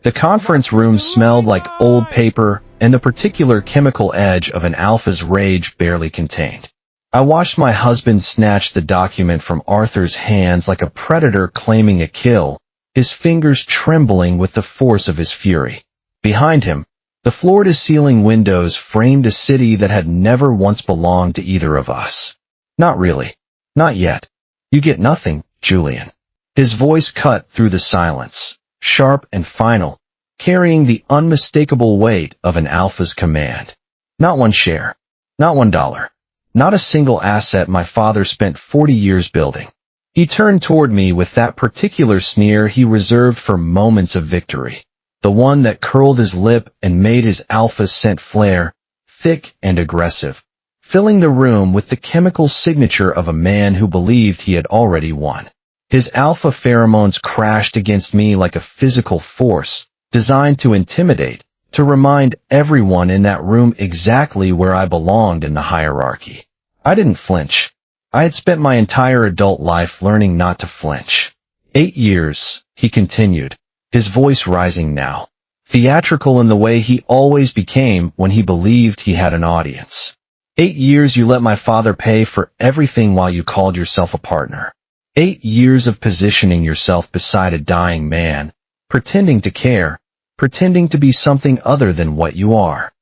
The conference room smelled like old paper and the particular chemical edge of an alpha's rage barely contained. I watched my husband snatch the document from Arthur's hands like a predator claiming a kill, his fingers trembling with the force of his fury. Behind him, the floor-to-ceiling windows framed a city that had never once belonged to either of us. Not really. Not yet. You get nothing, Julian. His voice cut through the silence, sharp and final, carrying the unmistakable weight of an alpha's command. Not one share. Not $1. Not a single asset my father spent 40 years building. He turned toward me with that particular sneer he reserved for moments of victory, the one that curled his lip and made his alpha scent flare, thick and aggressive, filling the room with the chemical signature of a man who believed he had already won. His alpha pheromones crashed against me like a physical force, designed to intimidate, to remind everyone in that room exactly where I belonged in the hierarchy. I didn't flinch. I had spent my entire adult life learning not to flinch. 8 years, he continued, his voice rising now, theatrical in the way he always became when he believed he had an audience. 8 years you let my father pay for everything while you called yourself a partner. 8 years of positioning yourself beside a dying man, pretending to care, pretending to be something other than what you are.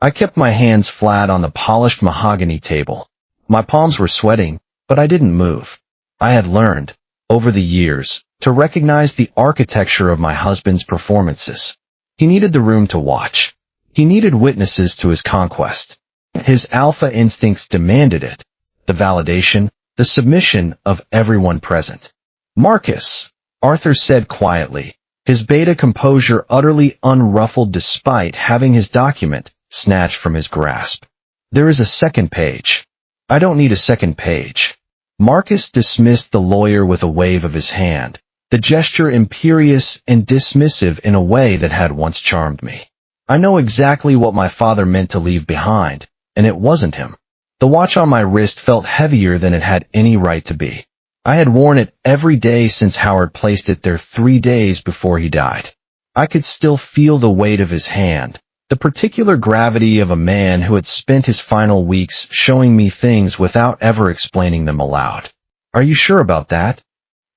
I kept my hands flat on the polished mahogany table. My palms were sweating, but I didn't move. I had learned, over the years, to recognize the architecture of my husband's performances. He needed the room to watch. He needed witnesses to his conquest. His alpha instincts demanded it, the validation, the submission of everyone present. Marcus, Arthur said quietly, his beta composure utterly unruffled despite having his document snatched from his grasp. There is a second page. I don't need a second page. Marcus dismissed the lawyer with a wave of his hand, the gesture imperious and dismissive in a way that had once charmed me. I know exactly what my father meant to leave behind, and it wasn't him. The watch on my wrist felt heavier than it had any right to be. I had worn it every day since Howard placed it there 3 days before he died. I could still feel the weight of his hand, the particular gravity of a man who had spent his final weeks showing me things without ever explaining them aloud. Are you sure about that?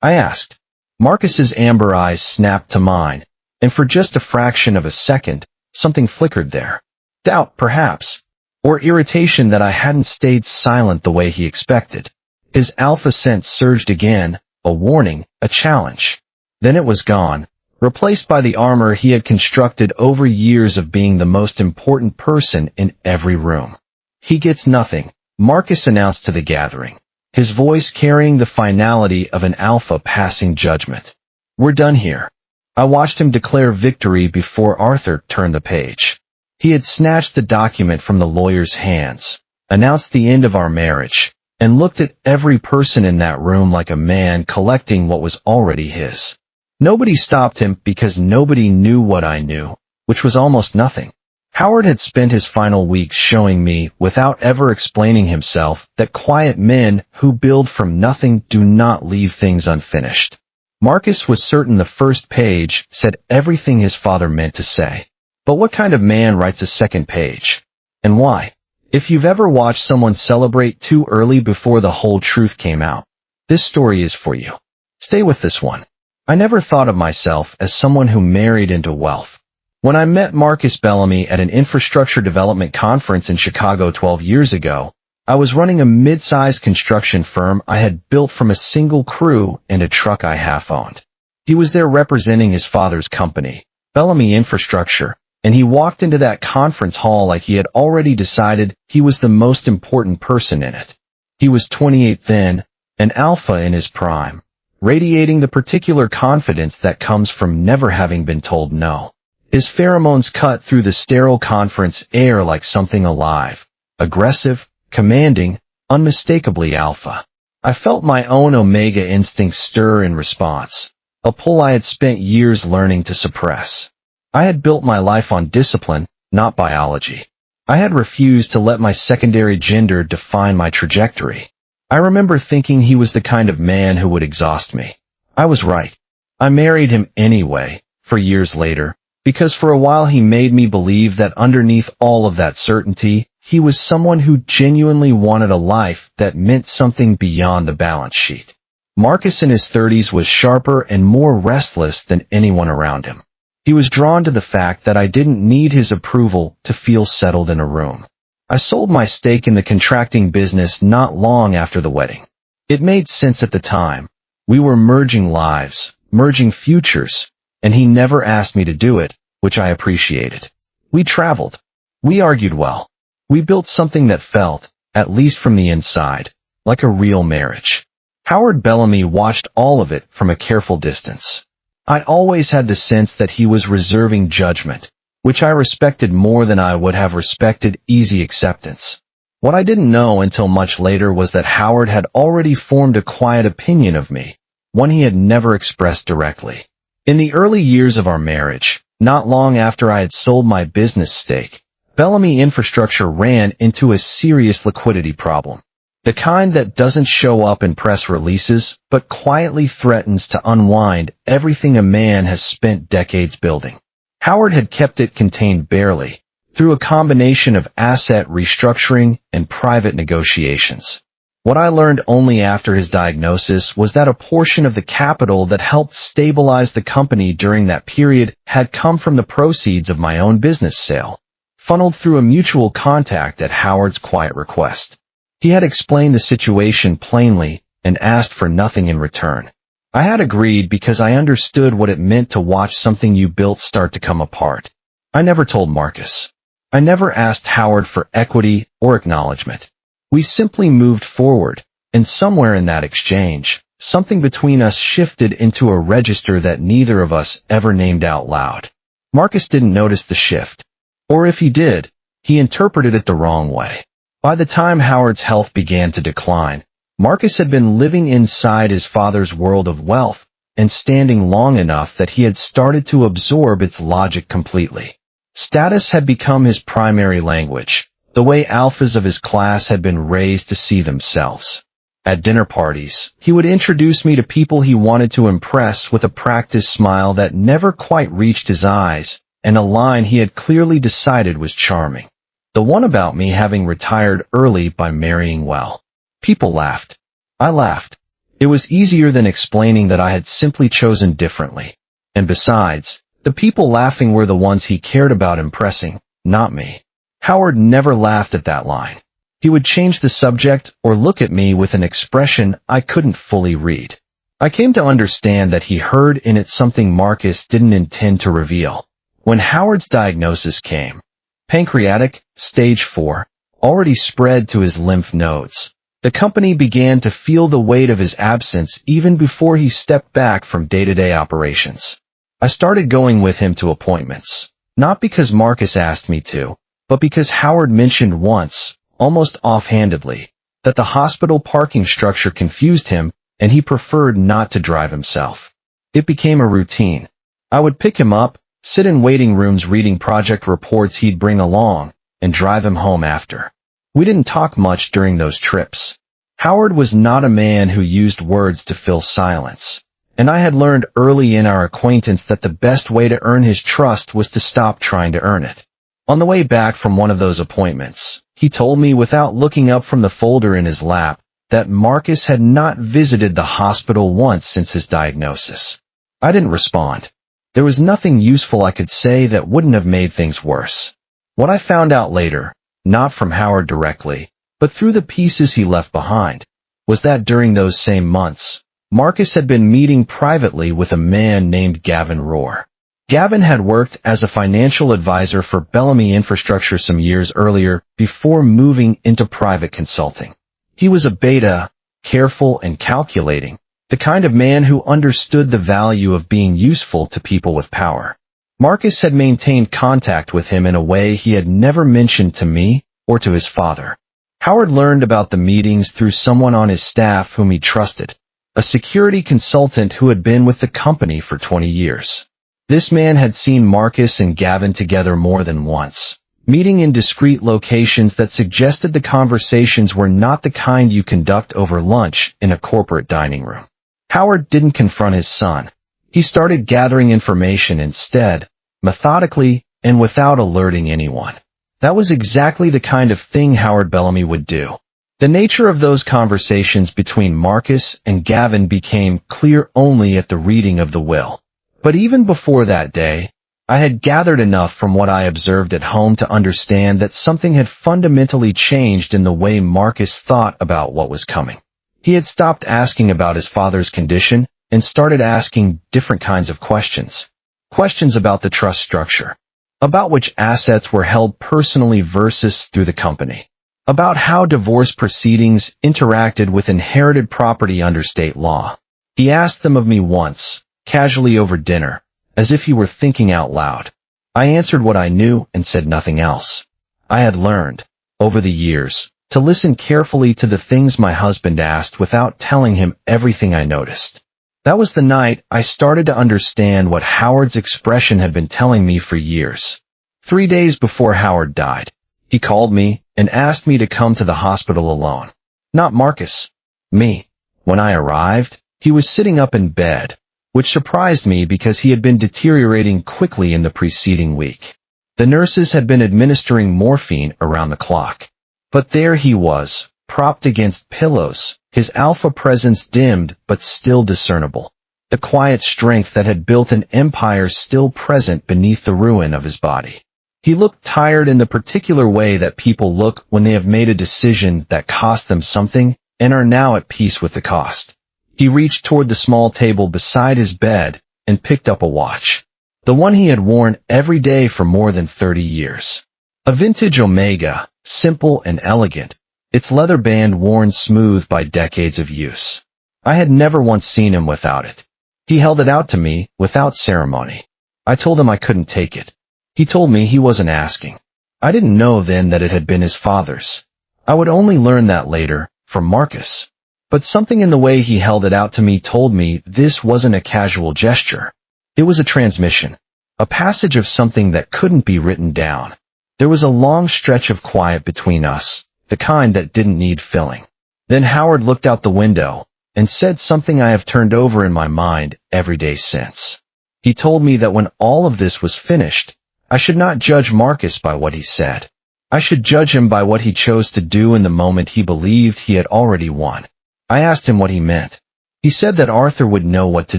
I asked. Marcus's amber eyes snapped to mine, and for just a fraction of a second, something flickered there. Doubt, perhaps, or irritation that I hadn't stayed silent the way he expected. His alpha sense surged again, a warning, a challenge. Then it was gone, replaced by the armor he had constructed over years of being the most important person in every room. He gets nothing, Marcus announced to the gathering, his voice carrying the finality of an alpha passing judgment. We're done here. I watched him declare victory before Arthur turned the page. He had snatched the document from the lawyer's hands, announced the end of our marriage, and looked at every person in that room like a man collecting what was already his. Nobody stopped him because nobody knew what I knew, which was almost nothing. Howard had spent his final weeks showing me, without ever explaining himself, that quiet men who build from nothing do not leave things unfinished. Marcus was certain the first page said everything his father meant to say. But what kind of man writes a second page? And why? If you've ever watched someone celebrate too early before the whole truth came out, this story is for you. Stay with this one. I never thought of myself as someone who married into wealth. When I met Marcus Bellamy at an infrastructure development conference in Chicago 12 years ago, I was running a mid-sized construction firm I had built from a single crew and a truck I half-owned. He was there representing his father's company, Bellamy Infrastructure, and he walked into that conference hall like he had already decided he was the most important person in it. He was 28 then, an alpha in his prime, radiating the particular confidence that comes from never having been told no. His pheromones cut through the sterile conference air like something alive, aggressive, commanding, unmistakably alpha. I felt my own omega instincts stir in response, a pull I had spent years learning to suppress. I had built my life on discipline, not biology. I had refused to let my secondary gender define my trajectory. I remember thinking he was the kind of man who would exhaust me. I was right. I married him anyway, for years later, Because for a while he made me believe that underneath all of that certainty, he was someone who genuinely wanted a life that meant something beyond the balance sheet. Marcus in his 30s was sharper and more restless than anyone around him. He was drawn to the fact that I didn't need his approval to feel settled in a room. I sold my stake in the contracting business not long after the wedding. It made sense at the time. We were merging lives, merging futures, and he never asked me to do it, which I appreciated. We traveled. We argued well. We built something that felt, at least from the inside, like a real marriage. Howard Bellamy watched all of it from a careful distance. I always had the sense that he was reserving judgment, which I respected more than I would have respected easy acceptance. What I didn't know until much later was that Howard had already formed a quiet opinion of me, one he had never expressed directly. In the early years of our marriage, not long after I had sold my business stake, Bellamy Infrastructure ran into a serious liquidity problem. The kind that doesn't show up in press releases, but quietly threatens to unwind everything a man has spent decades building. Howard had kept it contained barely, through a combination of asset restructuring and private negotiations. What I learned only after his diagnosis was that a portion of the capital that helped stabilize the company during that period had come from the proceeds of my own business sale, funneled through a mutual contact at Howard's quiet request. He had explained the situation plainly and asked for nothing in return. I had agreed because I understood what it meant to watch something you built start to come apart. I never told Marcus. I never asked Howard for equity or acknowledgement. We simply moved forward, and somewhere in that exchange, something between us shifted into a register that neither of us ever named out loud. Marcus didn't notice the shift. Or if he did, he interpreted it the wrong way. By the time Howard's health began to decline, Marcus had been living inside his father's world of wealth and standing long enough that he had started to absorb its logic completely. Status had become his primary language, the way alphas of his class had been raised to see themselves. At dinner parties, he would introduce me to people he wanted to impress with a practiced smile that never quite reached his eyes, and a line he had clearly decided was charming. The one about me having retired early by marrying well. People laughed. I laughed. It was easier than explaining that I had simply chosen differently. And besides, the people laughing were the ones he cared about impressing, not me. Howard never laughed at that line. He would change the subject or look at me with an expression I couldn't fully read. I came to understand that he heard in it something Marcus didn't intend to reveal. When Howard's diagnosis came, pancreatic, stage 4, already spread to his lymph nodes, the company began to feel the weight of his absence even before he stepped back from day-to-day operations. I started going with him to appointments, not because Marcus asked me to, but because Howard mentioned once, almost offhandedly, that the hospital parking structure confused him and he preferred not to drive himself. It became a routine. I would pick him up, sit in waiting rooms reading project reports he'd bring along, and drive him home after. We didn't talk much during those trips. Howard was not a man who used words to fill silence, and I had learned early in our acquaintance that the best way to earn his trust was to stop trying to earn it. On the way back from one of those appointments, he told me without looking up from the folder in his lap that Marcus had not visited the hospital once since his diagnosis. I didn't respond. There was nothing useful I could say that wouldn't have made things worse. What I found out later, not from Howard directly, but through the pieces he left behind, was that during those same months, Marcus had been meeting privately with a man named Gavin Rohr. Gavin had worked as a financial advisor for Bellamy Infrastructure some years earlier before moving into private consulting. He was a beta, careful and calculating, the kind of man who understood the value of being useful to people with power. Marcus had maintained contact with him in a way he had never mentioned to me or to his father. Howard learned about the meetings through someone on his staff whom he trusted, a security consultant who had been with the company for 20 years. This man had seen Marcus and Gavin together more than once, meeting in discreet locations that suggested the conversations were not the kind you conduct over lunch in a corporate dining room. Howard didn't confront his son. He started gathering information instead, methodically, and without alerting anyone. That was exactly the kind of thing Howard Bellamy would do. The nature of those conversations between Marcus and Gavin became clear only at the reading of the will. But even before that day, I had gathered enough from what I observed at home to understand that something had fundamentally changed in the way Marcus thought about what was coming. He had stopped asking about his father's condition and started asking different kinds of questions. Questions about the trust structure, about which assets were held personally versus through the company, about how divorce proceedings interacted with inherited property under state law. He asked them of me once, casually over dinner, as if he were thinking out loud. I answered what I knew and said nothing else. I had learned, over the years, to listen carefully to the things my husband asked without telling him everything I noticed. That was the night I started to understand what Howard's expression had been telling me for years. 3 days before Howard died, he called me and asked me to come to the hospital alone. Not Marcus. Me. When I arrived, he was sitting up in bed, which surprised me because he had been deteriorating quickly in the preceding week. The nurses had been administering morphine around the clock. But there he was, propped against pillows, his alpha presence dimmed but still discernible. The quiet strength that had built an empire still present beneath the ruin of his body. He looked tired in the particular way that people look when they have made a decision that cost them something and are now at peace with the cost. He reached toward the small table beside his bed and picked up a watch. The one he had worn every day for more than 30 years. A vintage Omega, simple and elegant, its leather band worn smooth by decades of use. I had never once seen him without it. He held it out to me without ceremony. I told him I couldn't take it. He told me he wasn't asking. I didn't know then that it had been his father's. I would only learn that later, from Marcus. But something in the way he held it out to me told me this wasn't a casual gesture. It was a transmission. A passage of something that couldn't be written down. There was a long stretch of quiet between us, the kind that didn't need filling. Then Howard looked out the window and said something I have turned over in my mind every day since. He told me that when all of this was finished, I should not judge Marcus by what he said. I should judge him by what he chose to do in the moment he believed he had already won. I asked him what he meant. He said that Arthur would know what to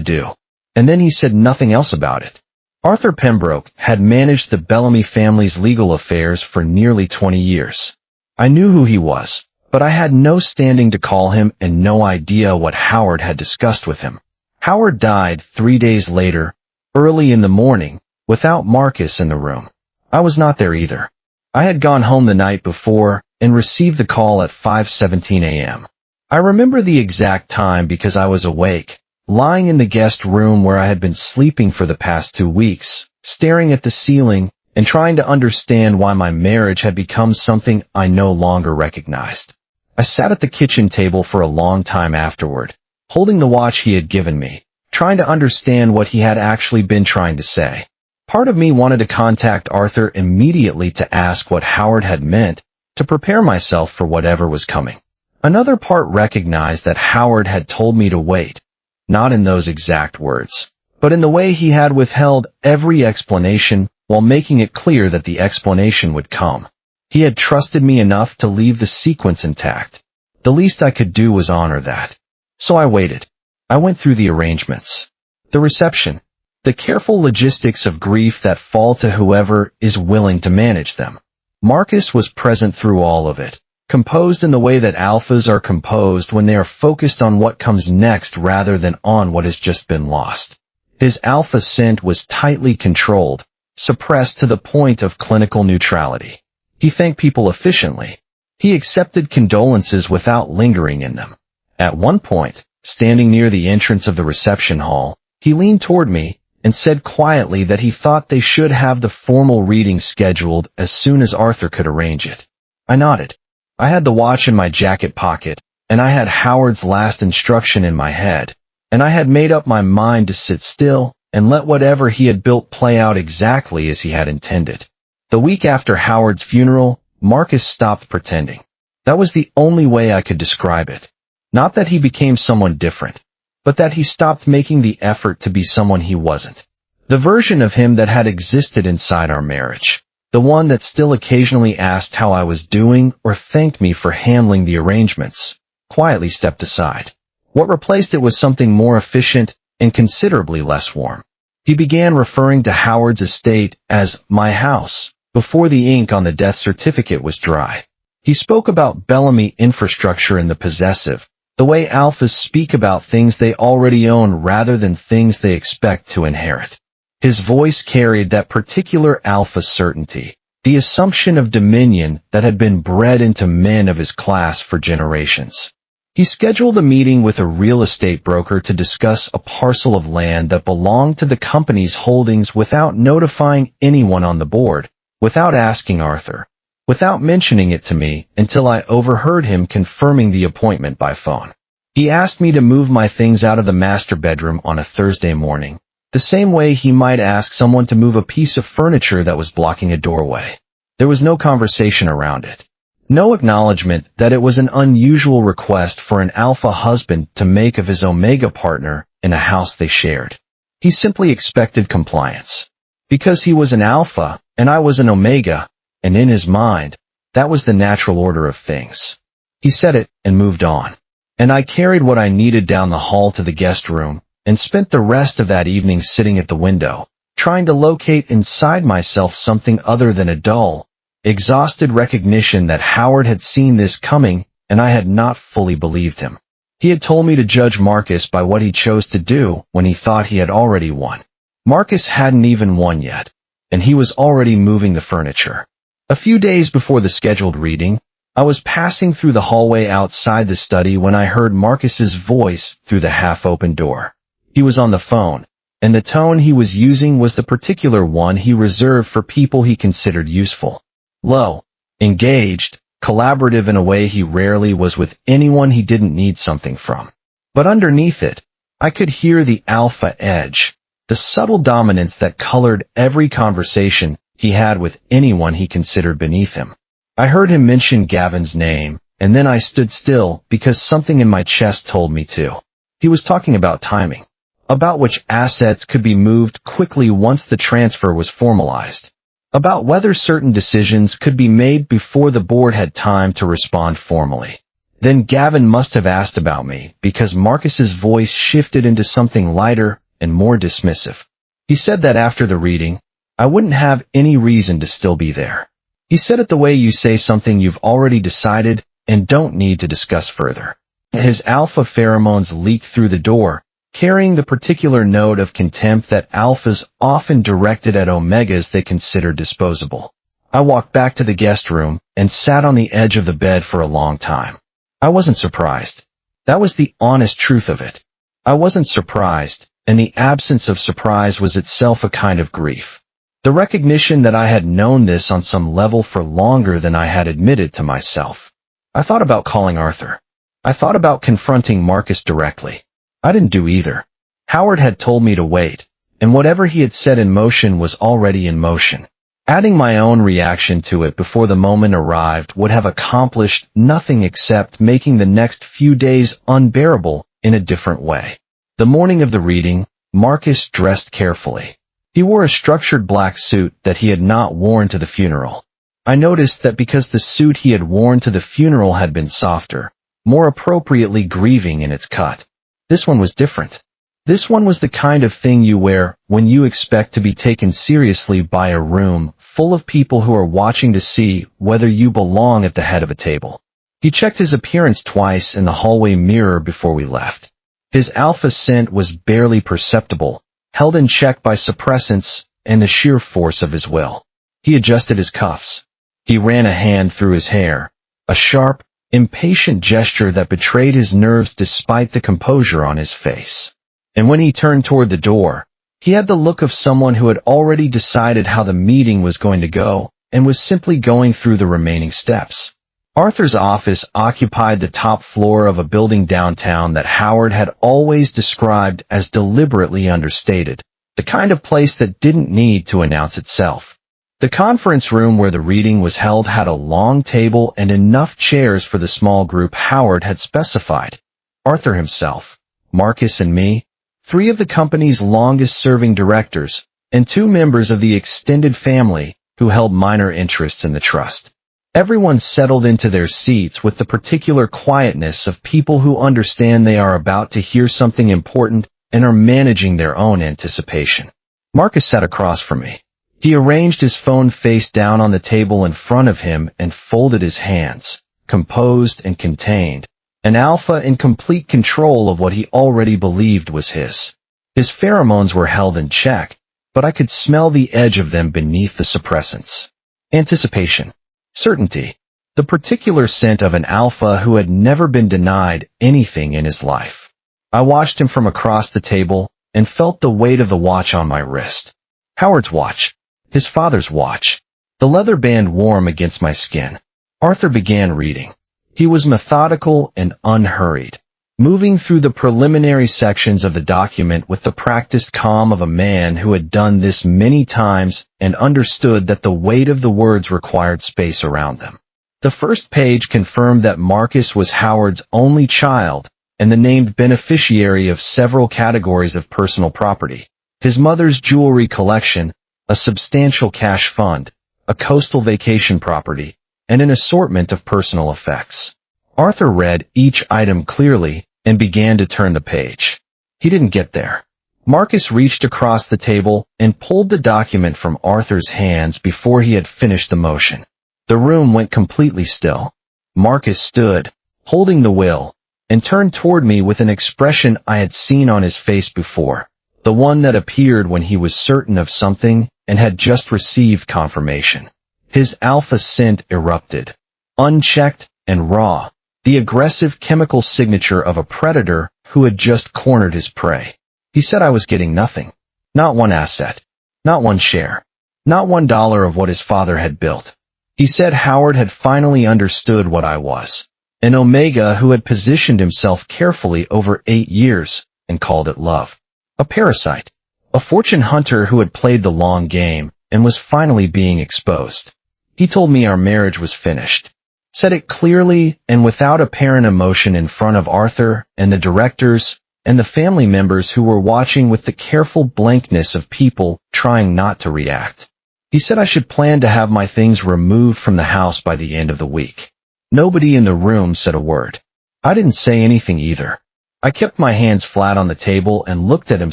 do. And then he said nothing else about it. Arthur Pembroke had managed the Bellamy family's legal affairs for nearly 20 years. I knew who he was, but I had no standing to call him and no idea what Howard had discussed with him. Howard died 3 days later, early in the morning, without Marcus in the room. I was not there either. I had gone home the night before and received the call at 5:17 a.m. I remember the exact time because I was awake, lying in the guest room where I had been sleeping for the past 2 weeks, staring at the ceiling and trying to understand why my marriage had become something I no longer recognized. I sat at the kitchen table for a long time afterward, holding the watch he had given me, trying to understand what he had actually been trying to say. Part of me wanted to contact Arthur immediately to ask what Howard had meant, to prepare myself for whatever was coming. Another part recognized that Howard had told me to wait, not in those exact words, but in the way he had withheld every explanation while making it clear that the explanation would come. He had trusted me enough to leave the sequence intact. The least I could do was honor that. So I waited. I went through the arrangements. The reception. The careful logistics of grief that fall to whoever is willing to manage them. Marcus was present through all of it, composed in the way that alphas are composed when they are focused on what comes next rather than on what has just been lost. His alpha scent was tightly controlled, suppressed to the point of clinical neutrality. He thanked people efficiently. He accepted condolences without lingering in them. At one point, standing near the entrance of the reception hall, he leaned toward me and said quietly that he thought they should have the formal reading scheduled as soon as Arthur could arrange it. I nodded. I had the watch in my jacket pocket, and I had Howard's last instruction in my head, and I had made up my mind to sit still and let whatever he had built play out exactly as he had intended. The week after Howard's funeral, Marcus stopped pretending. That was the only way I could describe it. Not that he became someone different, but that he stopped making the effort to be someone he wasn't. The version of him that had existed inside our marriage. The one that still occasionally asked how I was doing or thanked me for handling the arrangements, quietly stepped aside. What replaced it was something more efficient and considerably less warm. He began referring to Howard's estate as my house before the ink on the death certificate was dry. He spoke about Bellamy infrastructure and the possessive, the way alphas speak about things they already own rather than things they expect to inherit. His voice carried that particular alpha certainty, the assumption of dominion that had been bred into men of his class for generations. He scheduled a meeting with a real estate broker to discuss a parcel of land that belonged to the company's holdings without notifying anyone on the board, without asking Arthur, without mentioning it to me until I overheard him confirming the appointment by phone. He asked me to move my things out of the master bedroom on a Thursday morning, the same way he might ask someone to move a piece of furniture that was blocking a doorway. There was no conversation around it. No acknowledgement that it was an unusual request for an alpha husband to make of his omega partner in a house they shared. He simply expected compliance. Because he was an alpha and I was an omega, and in his mind, that was the natural order of things. He said it and moved on. And I carried what I needed down the hall to the guest room and spent the rest of that evening sitting at the window, trying to locate inside myself something other than a dull, exhausted recognition that Howard had seen this coming and I had not fully believed him. He had told me to judge Marcus by what he chose to do when he thought he had already won. Marcus hadn't even won yet, and he was already moving the furniture. A few days before the scheduled reading, I was passing through the hallway outside the study when I heard Marcus's voice through the half-open door. He was on the phone, and the tone he was using was the particular one he reserved for people he considered useful. Low, engaged, collaborative in a way he rarely was with anyone he didn't need something from. But underneath it, I could hear the alpha edge, the subtle dominance that colored every conversation he had with anyone he considered beneath him. I heard him mention Gavin's name, and then I stood still because something in my chest told me to. He was talking about timing, about which assets could be moved quickly once the transfer was formalized, about whether certain decisions could be made before the board had time to respond formally. Then Gavin must have asked about me because Marcus's voice shifted into something lighter and more dismissive. He said that after the reading, I wouldn't have any reason to still be there. He said it the way you say something you've already decided and don't need to discuss further. His alpha pheromones leaked through the door, carrying the particular note of contempt that alphas often directed at omegas they considered disposable. I walked back to the guest room and sat on the edge of the bed for a long time. I wasn't surprised. That was the honest truth of it. I wasn't surprised, and the absence of surprise was itself a kind of grief. The recognition that I had known this on some level for longer than I had admitted to myself. I thought about calling Arthur. I thought about confronting Marcus directly. I didn't do either. Howard had told me to wait, and whatever he had set in motion was already in motion. Adding my own reaction to it before the moment arrived would have accomplished nothing except making the next few days unbearable in a different way. The morning of the reading, Marcus dressed carefully. He wore a structured black suit that he had not worn to the funeral. I noticed that because the suit he had worn to the funeral had been softer, more appropriately grieving in its cut, this one was different. This one was the kind of thing you wear when you expect to be taken seriously by a room full of people who are watching to see whether you belong at the head of a table. He checked his appearance twice in the hallway mirror before we left. His alpha scent was barely perceptible, held in check by suppressants and the sheer force of his will. He adjusted his cuffs. He ran a hand through his hair, a sharp, impatient gesture that betrayed his nerves despite the composure on his face. And when he turned toward the door, he had the look of someone who had already decided how the meeting was going to go and was simply going through the remaining steps. Arthur's office occupied the top floor of a building downtown that Howard had always described as deliberately understated, the kind of place that didn't need to announce itself. The conference room where the reading was held had a long table and enough chairs for the small group Howard had specified. Arthur himself, Marcus and me, three of the company's longest-serving directors, and 2 members of the extended family who held minor interests in the trust. Everyone settled into their seats with the particular quietness of people who understand they are about to hear something important and are managing their own anticipation. Marcus sat across from me. He arranged his phone face down on the table in front of him and folded his hands, composed and contained, an alpha in complete control of what he already believed was his. His pheromones were held in check, but I could smell the edge of them beneath the suppressants. Anticipation. Certainty. The particular scent of an alpha who had never been denied anything in his life. I watched him from across the table and felt the weight of the watch on my wrist. Howard's watch. His father's watch. The leather band warm against my skin. Arthur began reading. He was methodical and unhurried, moving through the preliminary sections of the document with the practiced calm of a man who had done this many times and understood that the weight of the words required space around them. The first page confirmed that Marcus was Howard's only child and the named beneficiary of several categories of personal property: his mother's jewelry collection, a substantial cash fund, a coastal vacation property, and an assortment of personal effects. Arthur read each item clearly and began to turn the page. He didn't get there. Marcus reached across the table and pulled the document from Arthur's hands before he had finished the motion. The room went completely still. Marcus stood, holding the will, and turned toward me with an expression I had seen on his face before, the one that appeared when he was certain of something and had just received confirmation. His alpha scent erupted, unchecked and raw, the aggressive chemical signature of a predator who had just cornered his prey. He said I was getting nothing. Not one asset. Not one share. Not $1 of what his father had built. He said Howard had finally understood what I was, an omega who had positioned himself carefully over 8 years and called it love. A parasite. A fortune hunter who had played the long game and was finally being exposed. He told me our marriage was finished. Said it clearly and without apparent emotion in front of Arthur and the directors and the family members who were watching with the careful blankness of people trying not to react. He said I should plan to have my things removed from the house by the end of the week. Nobody in the room said a word. I didn't say anything either. I kept my hands flat on the table and looked at him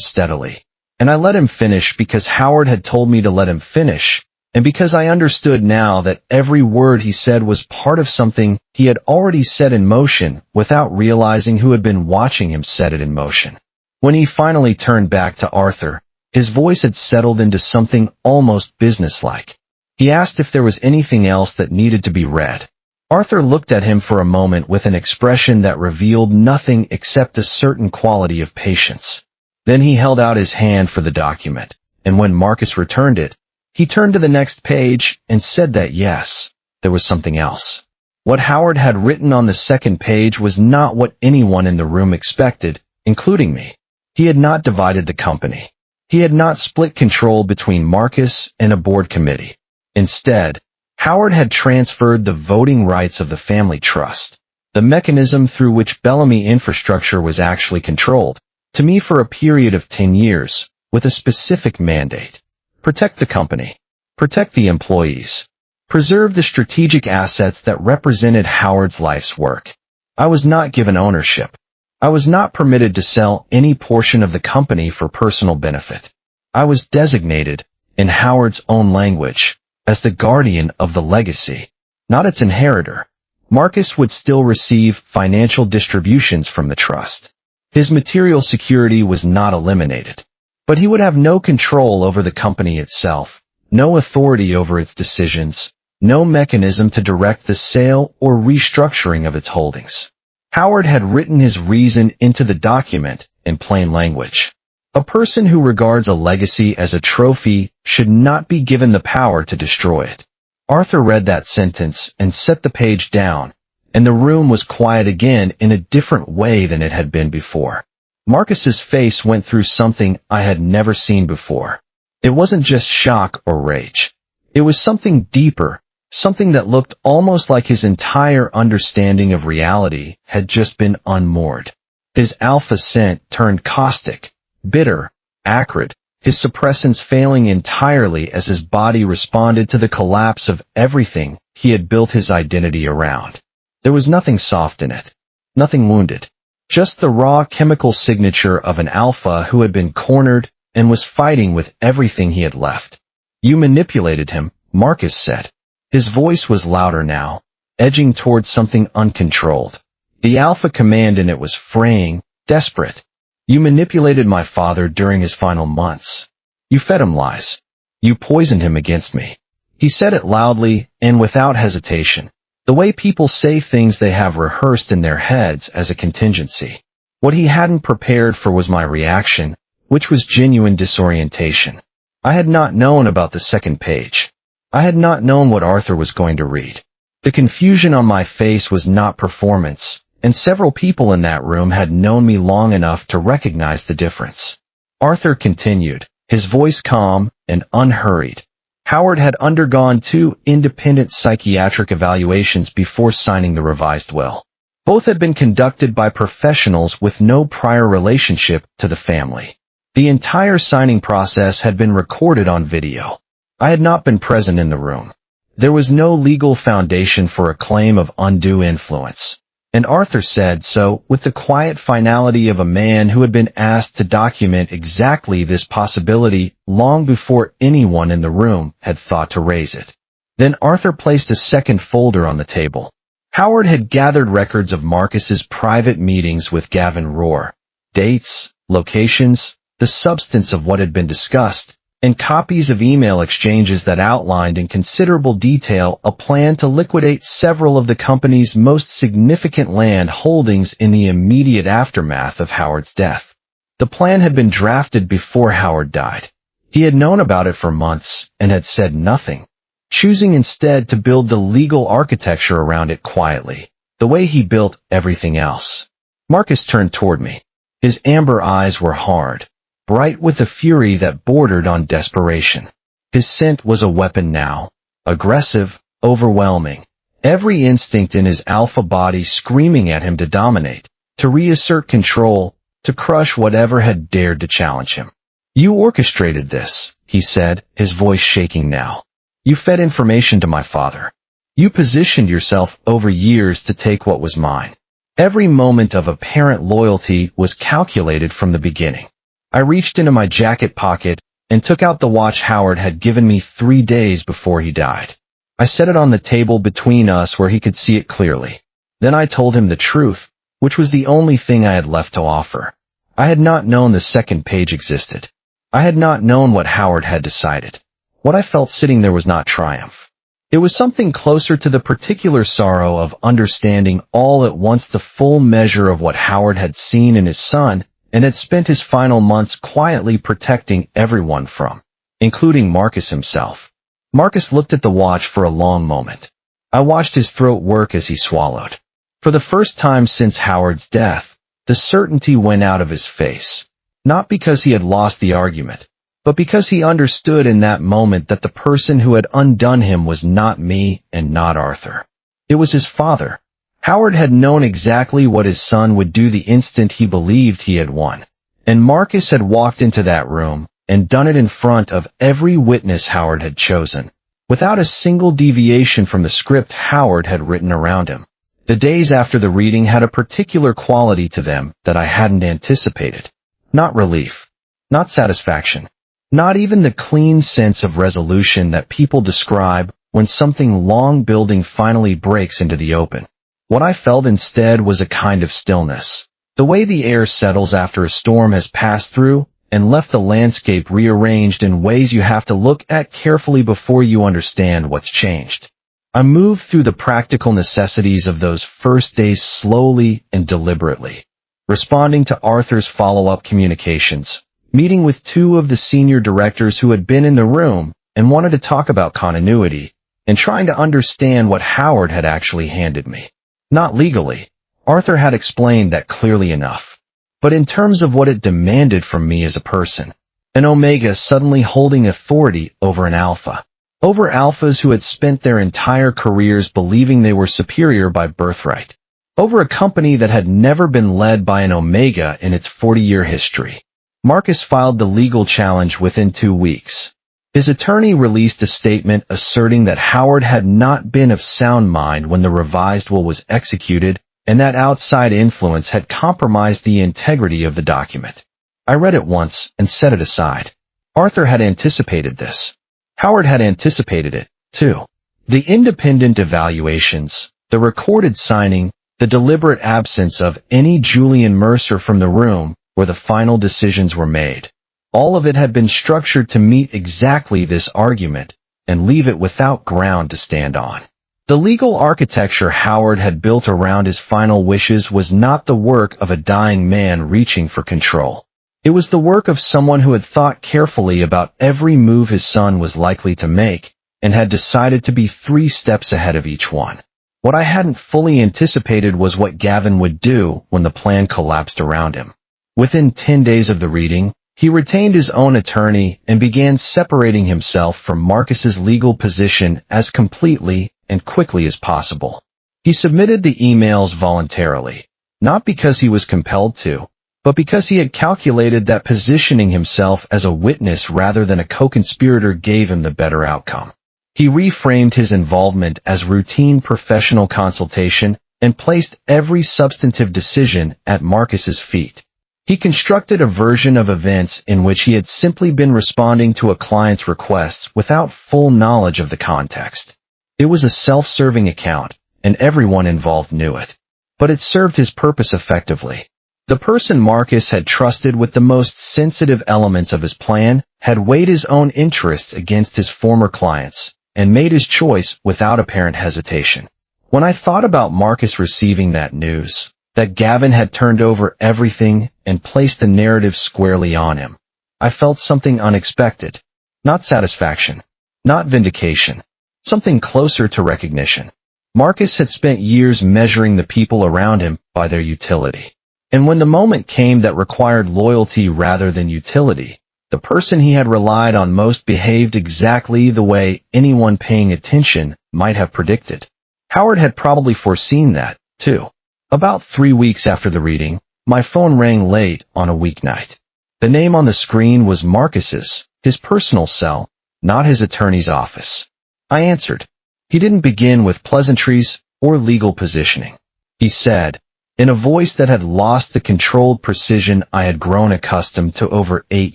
steadily. And I let him finish because Howard had told me to let him finish, and because I understood now that every word he said was part of something he had already set in motion without realizing who had been watching him set it in motion. When he finally turned back to Arthur, his voice had settled into something almost businesslike. He asked if there was anything else that needed to be read. Arthur looked at him for a moment with an expression that revealed nothing except a certain quality of patience. Then he held out his hand for the document, and when Marcus returned it, he turned to the next page and said that yes, there was something else. What Howard had written on the second page was not what anyone in the room expected, including me. He had not divided the company. He had not split control between Marcus and a board committee. Instead, Howard had transferred the voting rights of the family trust, the mechanism through which Bellamy infrastructure was actually controlled, to me for a period of 10 years, with a specific mandate. Protect the company. Protect the employees. Preserve the strategic assets that represented Howard's life's work. I was not given ownership. I was not permitted to sell any portion of the company for personal benefit. I was designated, in Howard's own language, as the guardian of the legacy, not its inheritor. Marcus would still receive financial distributions from the trust. His material security was not eliminated. But he would have no control over the company itself, no authority over its decisions, no mechanism to direct the sale or restructuring of its holdings. Howard had written his reason into the document in plain language. A person who regards a legacy as a trophy should not be given the power to destroy it. Arthur read that sentence and set the page down, and the room was quiet again in a different way than it had been before. Marcus's face went through something I had never seen before. It wasn't just shock or rage. It was something deeper, something that looked almost like his entire understanding of reality had just been unmoored. His alpha scent turned caustic, bitter, acrid. his suppressants failing entirely as his body responded to the collapse of everything he had built his identity around. There was nothing soft in it, nothing wounded, just the raw chemical signature of an alpha who had been cornered and was fighting with everything he had left. "You manipulated him," Marcus said. His voice was louder now, edging towards something uncontrolled. The alpha command in it was fraying, desperate. "You manipulated my father during his final months. You fed him lies. You poisoned him against me." He said it loudly and without hesitation, the way people say things they have rehearsed in their heads as a contingency. What he hadn't prepared for was my reaction, which was genuine disorientation. I had not known about the second page. I had not known what Arthur was going to read. The confusion on my face was not performance, and several people in that room had known me long enough to recognize the difference. Arthur continued, his voice calm and unhurried. Howard had undergone 2 independent psychiatric evaluations before signing the revised will. Both had been conducted by professionals with no prior relationship to the family. The entire signing process had been recorded on video. I had not been present in the room. There was no legal foundation for a claim of undue influence. And Arthur said so with the quiet finality of a man who had been asked to document exactly this possibility long before anyone in the room had thought to raise it. Then Arthur placed a second folder on the table. Howard had gathered records of Marcus's private meetings with Gavin Rohr, dates, locations, the substance of what had been discussed, and copies of email exchanges that outlined in considerable detail a plan to liquidate several of the company's most significant land holdings in the immediate aftermath of Howard's death. The plan had been drafted before Howard died. He had known about it for months and had said nothing, choosing instead to build the legal architecture around it quietly, the way he built everything else. Marcus turned toward me. His amber eyes were hard, bright with a fury that bordered on desperation. His scent was a weapon now, aggressive, overwhelming, every instinct in his alpha body screaming at him to dominate, to reassert control, to crush whatever had dared to challenge him. "You orchestrated this," he said, his voice shaking now. "You fed information to my father. You positioned yourself over years to take what was mine. Every moment of apparent loyalty was calculated from the beginning." I reached into my jacket pocket and took out the watch Howard had given me 3 days before he died. I set it on the table between us where he could see it clearly. Then I told him the truth, which was the only thing I had left to offer. I had not known the second page existed. I had not known what Howard had decided. What I felt sitting there was not triumph. It was something closer to the particular sorrow of understanding all at once the full measure of what Howard had seen in his son and had spent his final months quietly protecting everyone from, including Marcus himself. Marcus looked at the watch for a long moment. I watched his throat work as he swallowed. For the first time since Howard's death, the certainty went out of his face, not because he had lost the argument, but because he understood in that moment that the person who had undone him was not me and not Arthur. It was his father. Howard had known exactly what his son would do the instant he believed he had won, and Marcus had walked into that room and done it in front of every witness Howard had chosen, without a single deviation from the script Howard had written around him. The days after the reading had a particular quality to them that I hadn't anticipated. Not relief, not satisfaction, not even the clean sense of resolution that people describe when something long building finally breaks into the open. What I felt instead was a kind of stillness, the way the air settles after a storm has passed through and left the landscape rearranged in ways you have to look at carefully before you understand what's changed. I moved through the practical necessities of those first days slowly and deliberately, responding to Arthur's follow-up communications, meeting with 2 of the senior directors who had been in the room and wanted to talk about continuity, and trying to understand what Howard had actually handed me. Not legally. Arthur had explained that clearly enough. But in terms of what it demanded from me as a person, an Omega suddenly holding authority over an Alpha. Over Alphas who had spent their entire careers believing they were superior by birthright. Over a company that had never been led by an Omega in its 40-year history. Marcus filed the legal challenge within 2 weeks. His attorney released a statement asserting that Howard had not been of sound mind when the revised will was executed and that outside influence had compromised the integrity of the document. I read it once and set it aside. Arthur had anticipated this. Howard had anticipated it, too. The independent evaluations, the recorded signing, the deliberate absence of any Julian Mercer from the room where the final decisions were made. All of it had been structured to meet exactly this argument and leave it without ground to stand on. The legal architecture Howard had built around his final wishes was not the work of a dying man reaching for control. It was the work of someone who had thought carefully about every move his son was likely to make and had decided to be 3 steps ahead of each one. What I hadn't fully anticipated was what Gavin would do when the plan collapsed around him. Within 10 days of the reading, he retained his own attorney and began separating himself from Marcus's legal position as completely and quickly as possible. He submitted the emails voluntarily, not because he was compelled to, but because he had calculated that positioning himself as a witness rather than a co-conspirator gave him the better outcome. He reframed his involvement as routine professional consultation and placed every substantive decision at Marcus's feet. He constructed a version of events in which he had simply been responding to a client's requests without full knowledge of the context. It was a self-serving account, and everyone involved knew it. But it served his purpose effectively. The person Marcus had trusted with the most sensitive elements of his plan had weighed his own interests against his former clients and made his choice without apparent hesitation. When I thought about Marcus receiving that news, that Gavin had turned over everything and placed the narrative squarely on him, I felt something unexpected. Not satisfaction, not vindication, something closer to recognition. Marcus had spent years measuring the people around him by their utility. And when the moment came that required loyalty rather than utility, the person he had relied on most behaved exactly the way anyone paying attention might have predicted. Howard had probably foreseen that, too. About 3 weeks after the reading, my phone rang late on a weeknight. The name on the screen was Marcus's, his personal cell, not his attorney's office. I answered. He didn't begin with pleasantries or legal positioning. He said, in a voice that had lost the controlled precision I had grown accustomed to over 8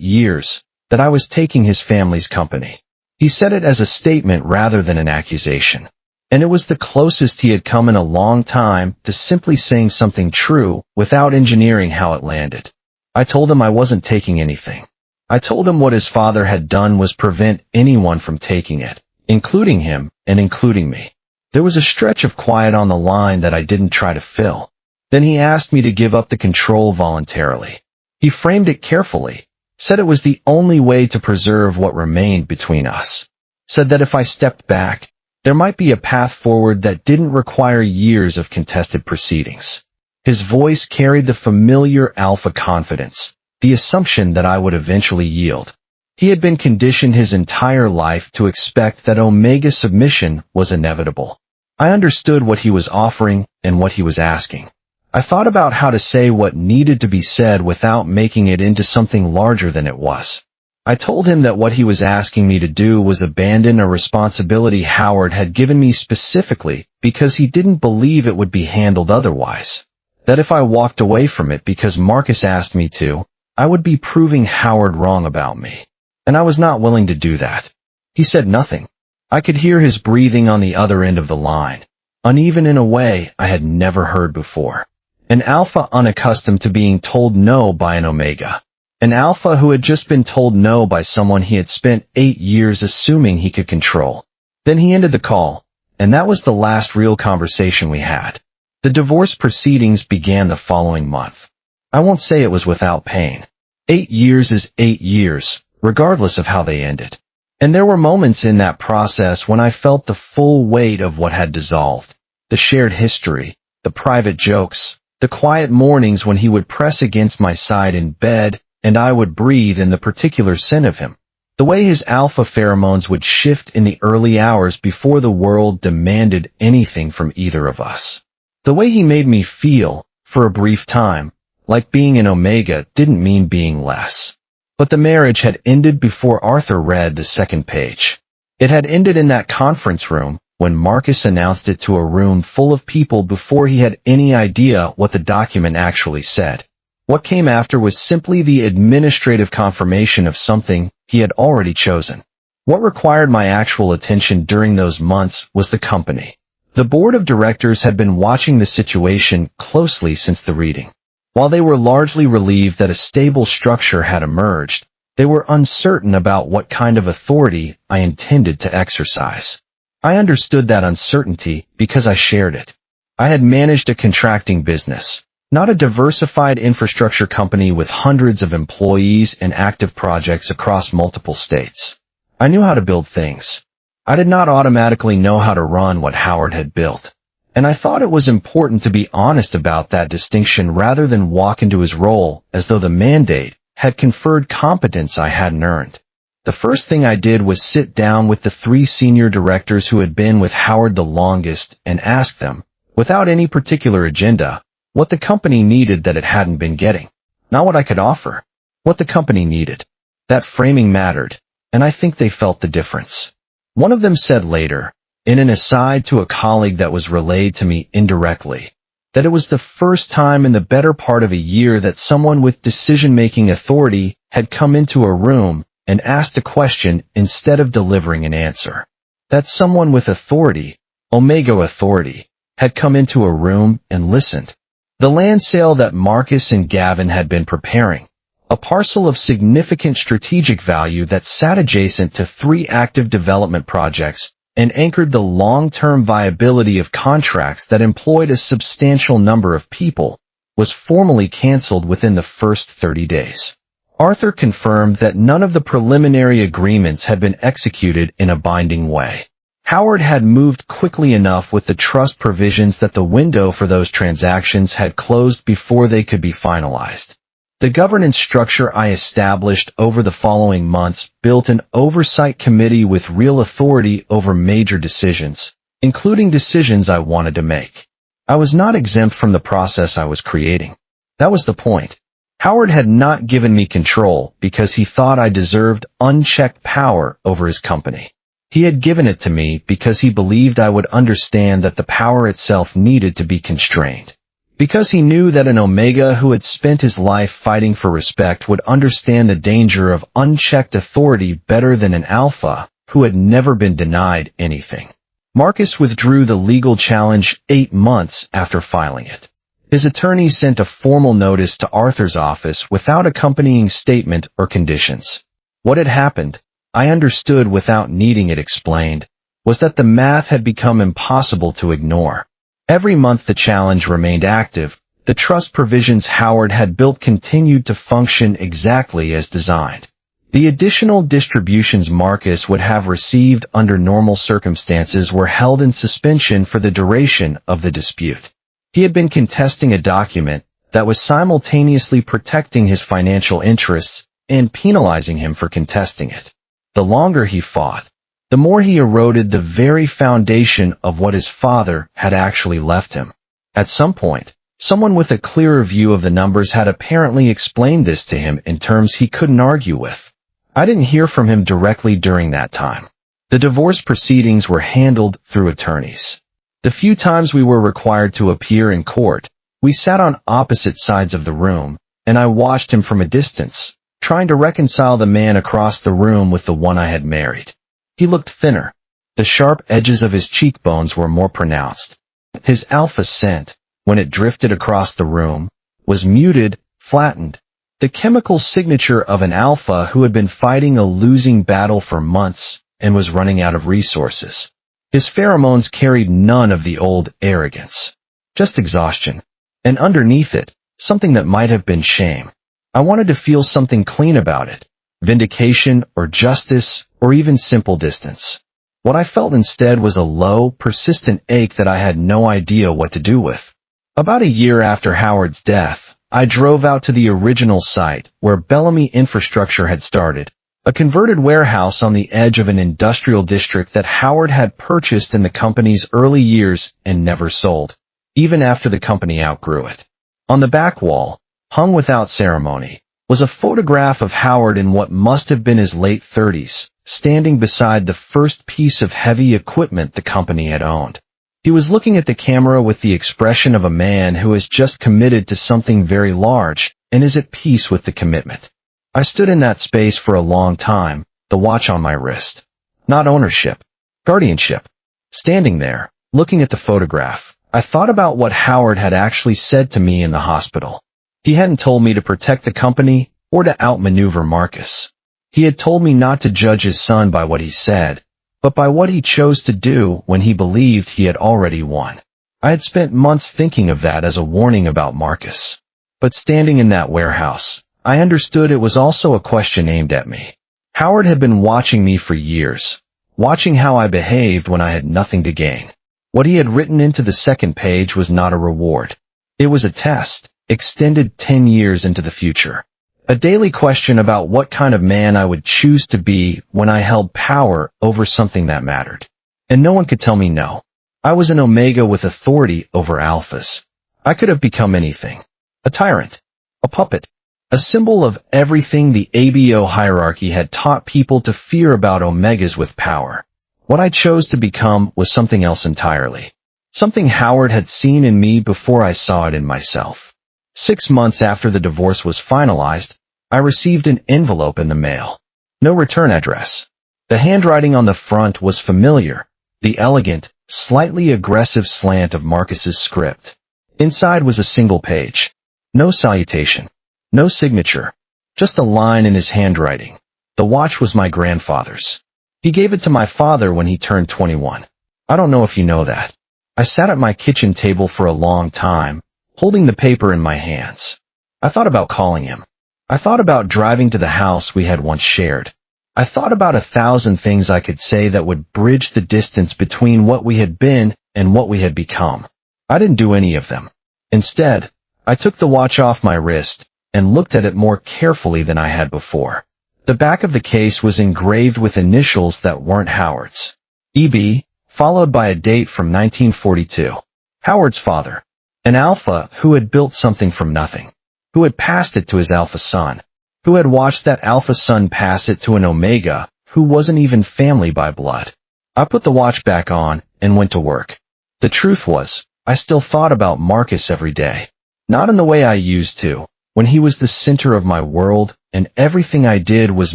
years, that I was taking his family's company. He said it as a statement rather than an accusation. And it was the closest he had come in a long time to simply saying something true without engineering how it landed. I told him I wasn't taking anything. I told him what his father had done was prevent anyone from taking it, including him and including me. There was a stretch of quiet on the line that I didn't try to fill. Then he asked me to give up the control voluntarily. He framed it carefully, said it was the only way to preserve what remained between us. Said that if I stepped back, there might be a path forward that didn't require years of contested proceedings. His voice carried the familiar alpha confidence, the assumption that I would eventually yield. He had been conditioned his entire life to expect that Omega submission was inevitable. I understood what he was offering and what he was asking. I thought about how to say what needed to be said without making it into something larger than it was. I told him that what he was asking me to do was abandon a responsibility Howard had given me specifically because he didn't believe it would be handled otherwise. That if I walked away from it because Marcus asked me to, I would be proving Howard wrong about me. And I was not willing to do that. He said nothing. I could hear his breathing on the other end of the line, uneven in a way I had never heard before. An alpha unaccustomed to being told no by an omega. An alpha who had just been told no by someone he had spent 8 years assuming he could control. Then he ended the call, and that was the last real conversation we had. The divorce proceedings began the following month. I won't say it was without pain. 8 years is 8 years, regardless of how they ended. And there were moments in that process when I felt the full weight of what had dissolved. The shared history, the private jokes, the quiet mornings when he would press against my side in bed, and I would breathe in the particular scent of him. The way his alpha pheromones would shift in the early hours before the world demanded anything from either of us. The way he made me feel, for a brief time, like being an omega didn't mean being less. But the marriage had ended before Arthur read the second page. It had ended in that conference room when Marcus announced it to a room full of people before he had any idea what the document actually said. What came after was simply the administrative confirmation of something he had already chosen. What required my actual attention during those months was the company. The board of directors had been watching the situation closely since the reading. While they were largely relieved that a stable structure had emerged, they were uncertain about what kind of authority I intended to exercise. I understood that uncertainty because I shared it. I had managed a contracting business, not a diversified infrastructure company with hundreds of employees and active projects across multiple states. I knew how to build things. I did not automatically know how to run what Howard had built, and I thought it was important to be honest about that distinction rather than walk into his role as though the mandate had conferred competence I hadn't earned. The first thing I did was sit down with the 3 senior directors who had been with Howard the longest and ask them, without any particular agenda, what the company needed that it hadn't been getting. Not what I could offer. What the company needed. That framing mattered, and I think they felt the difference. One of them said later, in an aside to a colleague that was relayed to me indirectly, that it was the first time in the better part of a year that someone with decision-making authority had come into a room and asked a question instead of delivering an answer. That someone with authority, Omega authority, had come into a room and listened. The land sale that Marcus and Gavin had been preparing, a parcel of significant strategic value that sat adjacent to 3 active development projects and anchored the long-term viability of contracts that employed a substantial number of people, was formally canceled within the first 30 days. Arthur confirmed that none of the preliminary agreements had been executed in a binding way. Howard had moved quickly enough with the trust provisions that the window for those transactions had closed before they could be finalized. The governance structure I established over the following months built an oversight committee with real authority over major decisions, including decisions I wanted to make. I was not exempt from the process I was creating. That was the point. Howard had not given me control because he thought I deserved unchecked power over his company. He had given it to me because he believed I would understand that the power itself needed to be constrained. Because he knew that an Omega who had spent his life fighting for respect would understand the danger of unchecked authority better than an Alpha who had never been denied anything. Marcus withdrew the legal challenge 8 months after filing it. His attorney sent a formal notice to Arthur's office without accompanying statement or conditions. What had happened, I understood without needing it explained, was that the math had become impossible to ignore. Every month the challenge remained active, the trust provisions Howard had built continued to function exactly as designed. The additional distributions Marcus would have received under normal circumstances were held in suspension for the duration of the dispute. He had been contesting a document that was simultaneously protecting his financial interests and penalizing him for contesting it. The longer he fought, the more he eroded the very foundation of what his father had actually left him. At some point, someone with a clearer view of the numbers had apparently explained this to him in terms he couldn't argue with. I didn't hear from him directly during that time. The divorce proceedings were handled through attorneys. The few times we were required to appear in court, we sat on opposite sides of the room, and I watched him from a distance, trying to reconcile the man across the room with the one I had married. He looked thinner. The sharp edges of his cheekbones were more pronounced. His alpha scent, when it drifted across the room, was muted, flattened, the chemical signature of an alpha who had been fighting a losing battle for months and was running out of resources. His pheromones carried none of the old arrogance, just exhaustion, and underneath it, something that might have been shame. I wanted to feel something clean about it, vindication or justice or even simple distance. What I felt instead was a low, persistent ache that I had no idea what to do with. About a year after Howard's death, I drove out to the original site where Bellamy Infrastructure had started, a converted warehouse on the edge of an industrial district that Howard had purchased in the company's early years and never sold, even after the company outgrew it. On the back wall, hung without ceremony, was a photograph of Howard in what must have been his late 30s, standing beside the first piece of heavy equipment the company had owned. He was looking at the camera with the expression of a man who has just committed to something very large and is at peace with the commitment. I stood in that space for a long time, the watch on my wrist. Not ownership, guardianship. Standing there, looking at the photograph, I thought about what Howard had actually said to me in the hospital. He hadn't told me to protect the company or to outmaneuver Marcus. He had told me not to judge his son by what he said, but by what he chose to do when he believed he had already won. I had spent months thinking of that as a warning about Marcus. But standing in that warehouse, I understood it was also a question aimed at me. Howard had been watching me for years, watching how I behaved when I had nothing to gain. What he had written into the second page was not a reward. It was a test, extended 10 years into the future. A daily question about what kind of man I would choose to be when I held power over something that mattered. And no one could tell me no. I was an Omega with authority over alphas. I could have become anything. A tyrant. A puppet. A symbol of everything the ABO hierarchy had taught people to fear about Omegas with power. What I chose to become was something else entirely. Something Howard had seen in me before I saw it in myself. 6 months after the divorce was finalized, I received an envelope in the mail. No return address. The handwriting on the front was familiar, the elegant, slightly aggressive slant of Marcus's script. Inside was a single page. No salutation. No signature. Just a line in his handwriting. The watch was my grandfather's. He gave it to my father when he turned 21. I don't know if you know that. I sat at my kitchen table for a long time, holding the paper in my hands. I thought about calling him. I thought about driving to the house we had once shared. I thought about 1,000 things I could say that would bridge the distance between what we had been and what we had become. I didn't do any of them. Instead, I took the watch off my wrist and looked at it more carefully than I had before. The back of the case was engraved with initials that weren't Howard's. EB, followed by a date from 1942. Howard's father. An alpha who had built something from nothing. Who had passed it to his alpha son, who had watched that alpha son pass it to an omega, who wasn't even family by blood. I put the watch back on and went to work. The truth was, I still thought about Marcus every day. Not in the way I used to, when he was the center of my world and everything I did was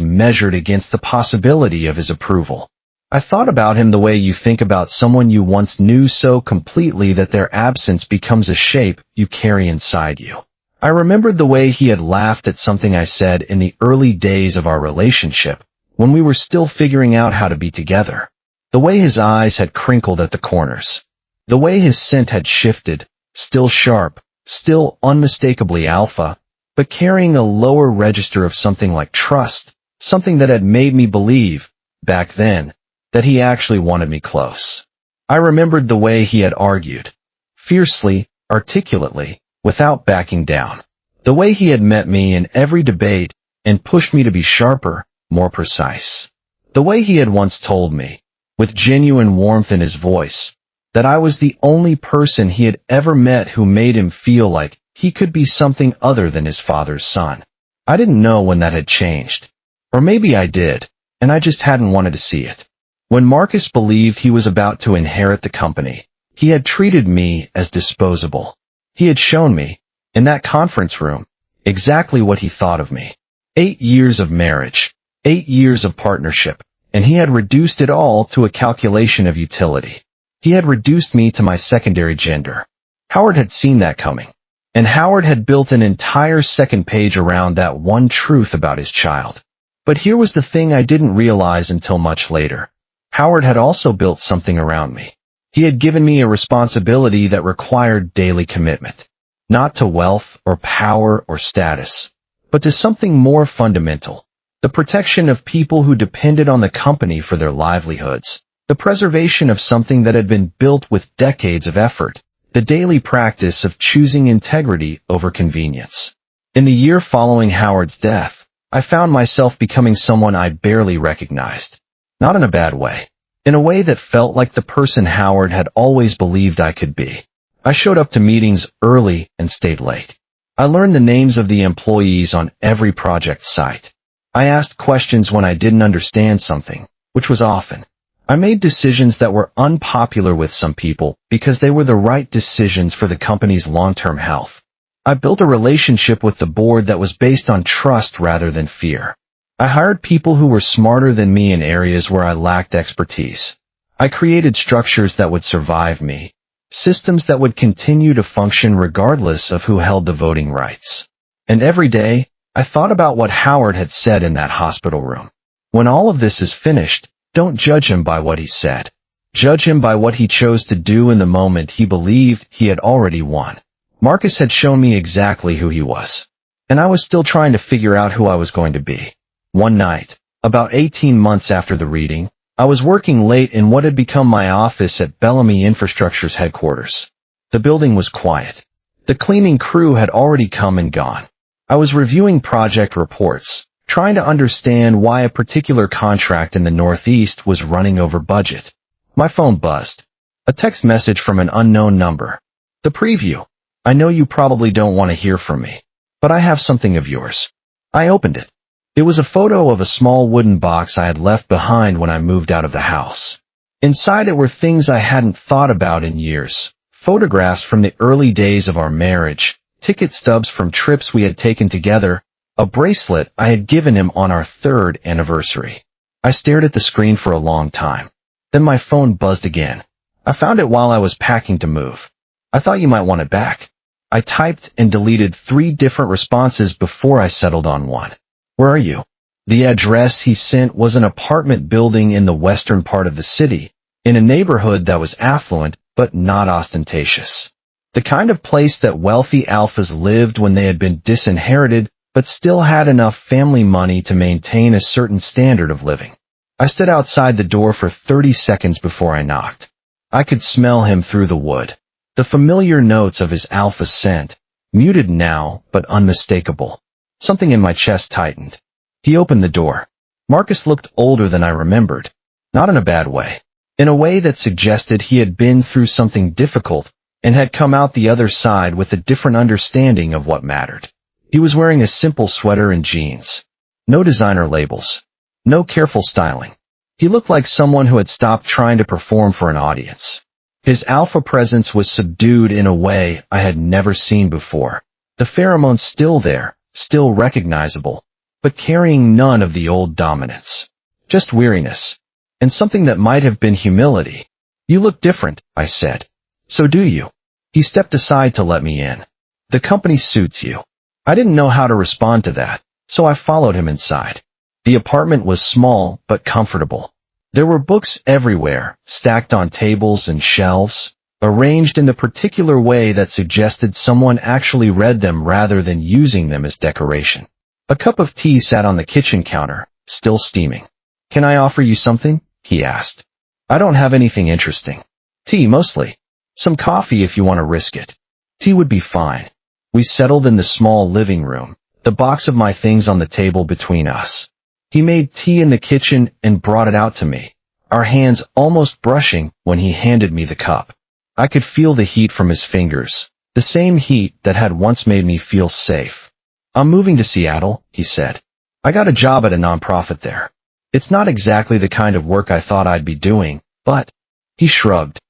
measured against the possibility of his approval. I thought about him the way you think about someone you once knew so completely that their absence becomes a shape you carry inside you. I remembered the way he had laughed at something I said in the early days of our relationship, when we were still figuring out how to be together. The way his eyes had crinkled at the corners. The way his scent had shifted, still sharp, still unmistakably alpha, but carrying a lower register of something like trust, something that had made me believe, back then, that he actually wanted me close. I remembered the way he had argued, fiercely, articulately, without backing down. The way he had met me in every debate and pushed me to be sharper, more precise. The way he had once told me, with genuine warmth in his voice, that I was the only person he had ever met who made him feel like he could be something other than his father's son. I didn't know when that had changed. Or maybe I did, and I just hadn't wanted to see it. When Marcus believed he was about to inherit the company, he had treated me as disposable. He had shown me, in that conference room, exactly what he thought of me. 8 years of marriage, 8 years of partnership, and he had reduced it all to a calculation of utility. He had reduced me to my secondary gender. Howard had seen that coming, and Howard had built an entire second page around that one truth about his child. But here was the thing I didn't realize until much later. Howard had also built something around me. He had given me a responsibility that required daily commitment, not to wealth or power or status, but to something more fundamental, the protection of people who depended on the company for their livelihoods, the preservation of something that had been built with decades of effort, the daily practice of choosing integrity over convenience. In the year following Howard's death, I found myself becoming someone I barely recognized. Not in a bad way. In a way that felt like the person Howard had always believed I could be. I showed up to meetings early and stayed late. I learned the names of the employees on every project site. I asked questions when I didn't understand something, which was often. I made decisions that were unpopular with some people because they were the right decisions for the company's long-term health. I built a relationship with the board that was based on trust rather than fear. I hired people who were smarter than me in areas where I lacked expertise. I created structures that would survive me, systems that would continue to function regardless of who held the voting rights. And every day, I thought about what Howard had said in that hospital room. When all of this is finished, don't judge him by what he said. Judge him by what he chose to do in the moment he believed he had already won. Marcus had shown me exactly who he was, and I was still trying to figure out who I was going to be. One night, about 18 months after the reading, I was working late in what had become my office at Bellamy Infrastructure's headquarters. The building was quiet. The cleaning crew had already come and gone. I was reviewing project reports, trying to understand why a particular contract in the Northeast was running over budget. My phone buzzed. A text message from an unknown number. The preview. I know you probably don't want to hear from me, but I have something of yours. I opened it. It was a photo of a small wooden box I had left behind when I moved out of the house. Inside it were things I hadn't thought about in years. Photographs from the early days of our marriage, ticket stubs from trips we had taken together, a bracelet I had given him on our 3rd anniversary. I stared at the screen for a long time. Then my phone buzzed again. I found it while I was packing to move. I thought you might want it back. I typed and deleted 3 different responses before I settled on one. Where are you? The address he sent was an apartment building in the western part of the city, in a neighborhood that was affluent but not ostentatious. The kind of place that wealthy alphas lived when they had been disinherited but still had enough family money to maintain a certain standard of living. I stood outside the door for 30 seconds before I knocked. I could smell him through the wood. The familiar notes of his alpha scent, muted now but unmistakable. Something in my chest tightened. He opened the door. Marcus looked older than I remembered. Not in a bad way. In a way that suggested he had been through something difficult and had come out the other side with a different understanding of what mattered. He was wearing a simple sweater and jeans. No designer labels. No careful styling. He looked like someone who had stopped trying to perform for an audience. His alpha presence was subdued in a way I had never seen before. The pheromones still there, still recognizable, but carrying none of the old dominance. Just weariness. And something that might have been humility. You look different, I said. So do you. He stepped aside to let me in. The company suits you. I didn't know how to respond to that, so I followed him inside. The apartment was small but comfortable. There were books everywhere, stacked on tables and shelves, arranged in the particular way that suggested someone actually read them rather than using them as decoration. A cup of tea sat on the kitchen counter, still steaming. Can I offer you something? He asked. I don't have anything interesting. Tea, mostly. Some coffee if you want to risk it. Tea would be fine. We settled in the small living room, the box of my things on the table between us. He made tea in the kitchen and brought it out to me, our hands almost brushing when he handed me the cup. I could feel the heat from his fingers, the same heat that had once made me feel safe. I'm moving to Seattle, he said. I got a job at a nonprofit there. It's not exactly the kind of work I thought I'd be doing, but... He shrugged.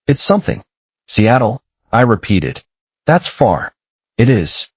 It's something. Seattle, I repeated. That's far. It is.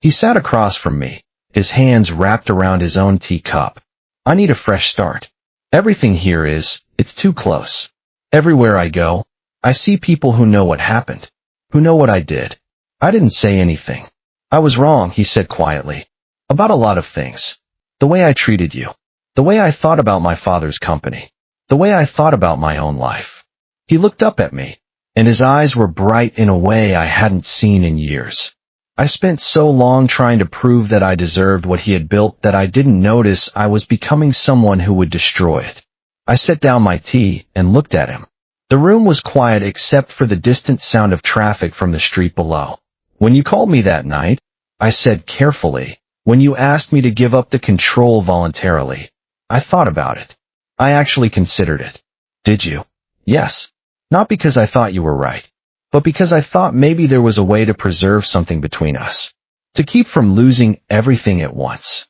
He sat across from me, his hands wrapped around his own teacup. I need a fresh start. Everything here it's too close. Everywhere I go, I see people who know what happened, who know what I did. I didn't say anything. I was wrong, he said quietly. About a lot of things. The way I treated you. The way I thought about my father's company. The way I thought about my own life. He looked up at me, and his eyes were bright in a way I hadn't seen in years. I spent so long trying to prove that I deserved what he had built that I didn't notice I was becoming someone who would destroy it. I set down my tea and looked at him. The room was quiet except for the distant sound of traffic from the street below. When you called me that night, I said carefully, when you asked me to give up the control voluntarily, I thought about it. I actually considered it. Did you? Yes. Not because I thought you were right, but because I thought maybe there was a way to preserve something between us. To keep from losing everything at once.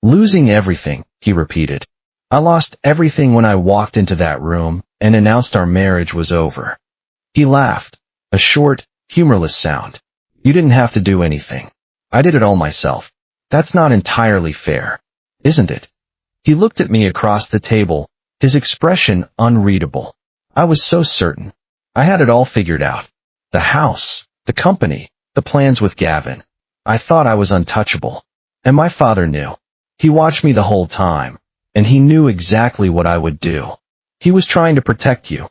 Losing everything, he repeated. I lost everything when I walked into that room and announced our marriage was over. He laughed, a short, humorless sound. You didn't have to do anything. I did it all myself. That's not entirely fair, isn't it? He looked at me across the table, his expression unreadable. I was so certain. I had it all figured out. The house, the company, the plans with Gavin. I thought I was untouchable. And my father knew. He watched me the whole time, and he knew exactly what I would do. He was trying to protect you,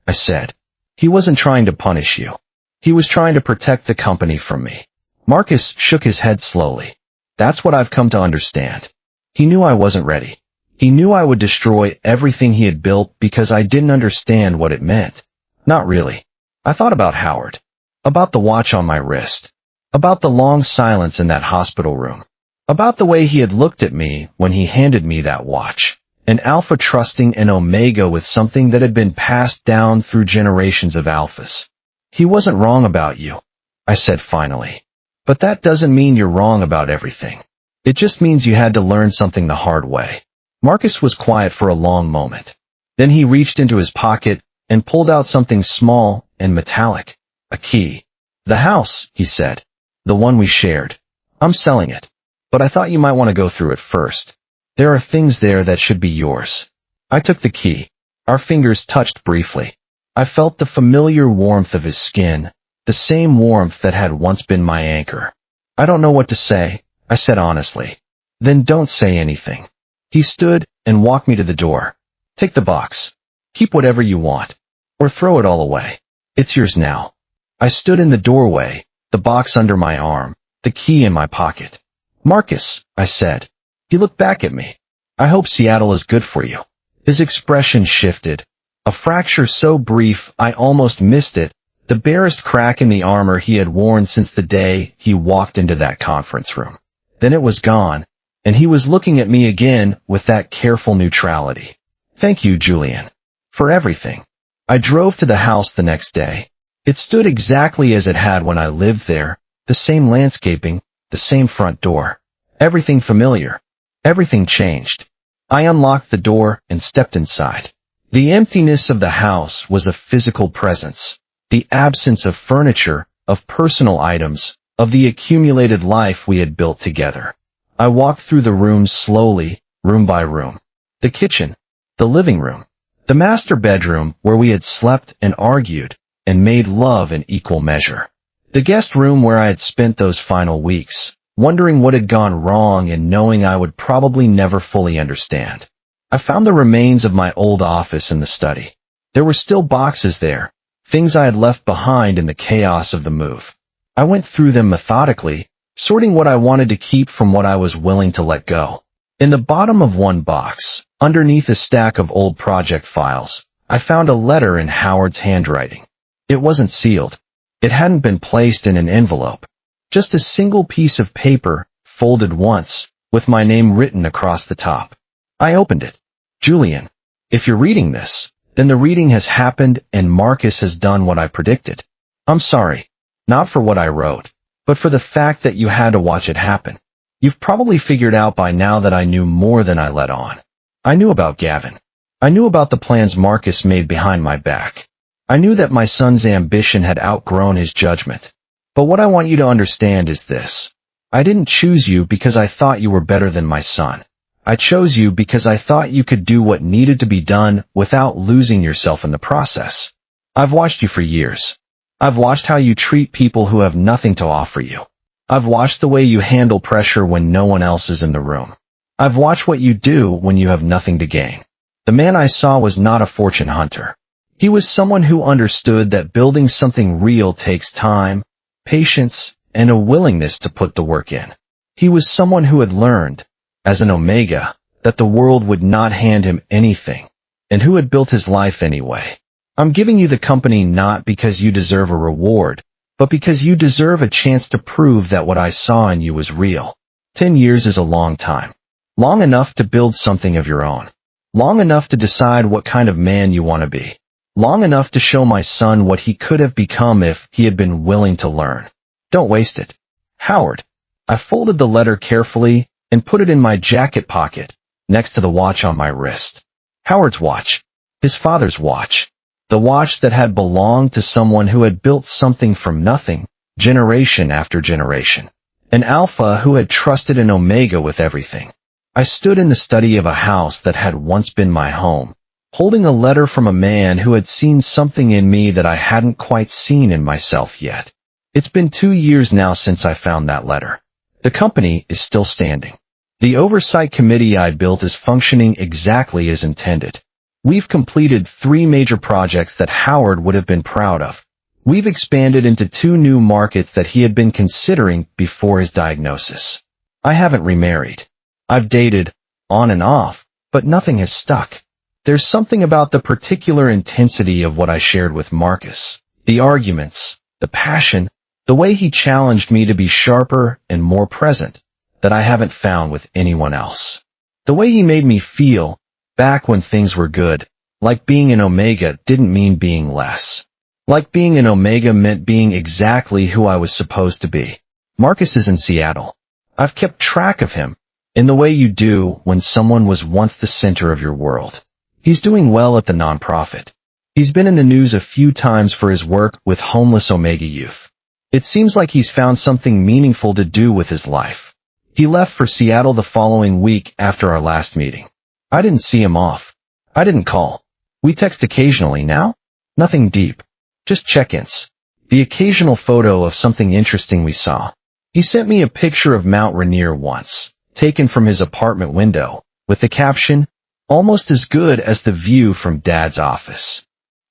I said. He wasn't trying to punish you. He was trying to protect the company from me. Marcus shook his head slowly. That's what I've come to understand. He knew I wasn't ready. He knew I would destroy everything he had built because I didn't understand what it meant. Not really. I thought about Howard. About the watch on my wrist. About the long silence in that hospital room. About the way he had looked at me when he handed me that watch. An alpha trusting an omega with something that had been passed down through generations of alphas. He wasn't wrong about you, I said finally. But that doesn't mean you're wrong about everything. It just means you had to learn something the hard way. Marcus was quiet for a long moment. Then he reached into his pocket and pulled out something small and metallic. A key. The house, he said. The one we shared. I'm selling it. But I thought you might want to go through it first. There are things there that should be yours. I took the key. Our fingers touched briefly. I felt the familiar warmth of his skin, the same warmth that had once been my anchor. I don't know what to say, I said honestly. Then don't say anything. He stood and walked me to the door. Take the box. Keep whatever you want. Or throw it all away. It's yours now. I stood in the doorway, the box under my arm, the key in my pocket. Marcus, I said. He looked back at me. I hope Seattle is good for you. His expression shifted. A fracture so brief I almost missed it, the barest crack in the armor he had worn since the day he walked into that conference room. Then it was gone, and he was looking at me again with that careful neutrality. Thank you, Julian. For everything. I drove to the house the next day. It stood exactly as it had when I lived there, the same landscaping, the same front door. Everything familiar. Everything changed. I unlocked the door and stepped inside. The emptiness of the house was a physical presence. The absence of furniture, of personal items, of the accumulated life we had built together. I walked through the rooms slowly, room by room. The kitchen, the living room, the master bedroom where we had slept and argued and made love in equal measure. The guest room where I had spent those final weeks, wondering what had gone wrong and knowing I would probably never fully understand. I found the remains of my old office in the study. There were still boxes there, things I had left behind in the chaos of the move. I went through them methodically, sorting what I wanted to keep from what I was willing to let go. In the bottom of one box, underneath a stack of old project files, I found a letter in Howard's handwriting. It wasn't sealed. It hadn't been placed in an envelope. Just a single piece of paper, folded once, with my name written across the top. I opened it. Julian, if you're reading this, then the reading has happened and Marcus has done what I predicted. I'm sorry. Not for what I wrote, but for the fact that you had to watch it happen. You've probably figured out by now that I knew more than I let on. I knew about Gavin. I knew about the plans Marcus made behind my back. I knew that my son's ambition had outgrown his judgment. But what I want you to understand is this. I didn't choose you because I thought you were better than my son. I chose you because I thought you could do what needed to be done without losing yourself in the process. I've watched you for years. I've watched how you treat people who have nothing to offer you. I've watched the way you handle pressure when no one else is in the room. I've watched what you do when you have nothing to gain. The man I saw was not a fortune hunter. He was someone who understood that building something real takes time, patience, and a willingness to put the work in. He was someone who had learned, as an omega, that the world would not hand him anything, and who had built his life anyway. I'm giving you the company not because you deserve a reward, but because you deserve a chance to prove that what I saw in you was real. 10 years is a long time. Long enough to build something of your own. Long enough to decide what kind of man you want to be. Long enough to show my son what he could have become if he had been willing to learn. Don't waste it. Howard. I folded the letter carefully and put it in my jacket pocket, next to the watch on my wrist. Howard's watch. His father's watch. The watch that had belonged to someone who had built something from nothing, generation after generation. An alpha who had trusted an omega with everything. I stood in the study of a house that had once been my home, holding a letter from a man who had seen something in me that I hadn't quite seen in myself yet. It's been 2 years now since I found that letter. The company is still standing. The oversight committee I built is functioning exactly as intended. We've completed 3 major projects that Howard would have been proud of. We've expanded into 2 new markets that he had been considering before his diagnosis. I haven't remarried. I've dated, on and off, but nothing has stuck. There's something about the particular intensity of what I shared with Marcus. The arguments, the passion, the way he challenged me to be sharper and more present, that I haven't found with anyone else. The way he made me feel, back when things were good, like being an omega didn't mean being less. Like being an omega meant being exactly who I was supposed to be. Marcus is in Seattle. I've kept track of him, in the way you do when someone was once the center of your world. He's doing well at the nonprofit. He's been in the news a few times for his work with homeless omega youth. It seems like he's found something meaningful to do with his life. He left for Seattle the following week after our last meeting. I didn't see him off. I didn't call. We text occasionally now. Nothing deep. Just check-ins. The occasional photo of something interesting we saw. He sent me a picture of Mount Rainier once, taken from his apartment window, with the caption, "Almost as good as the view from Dad's office."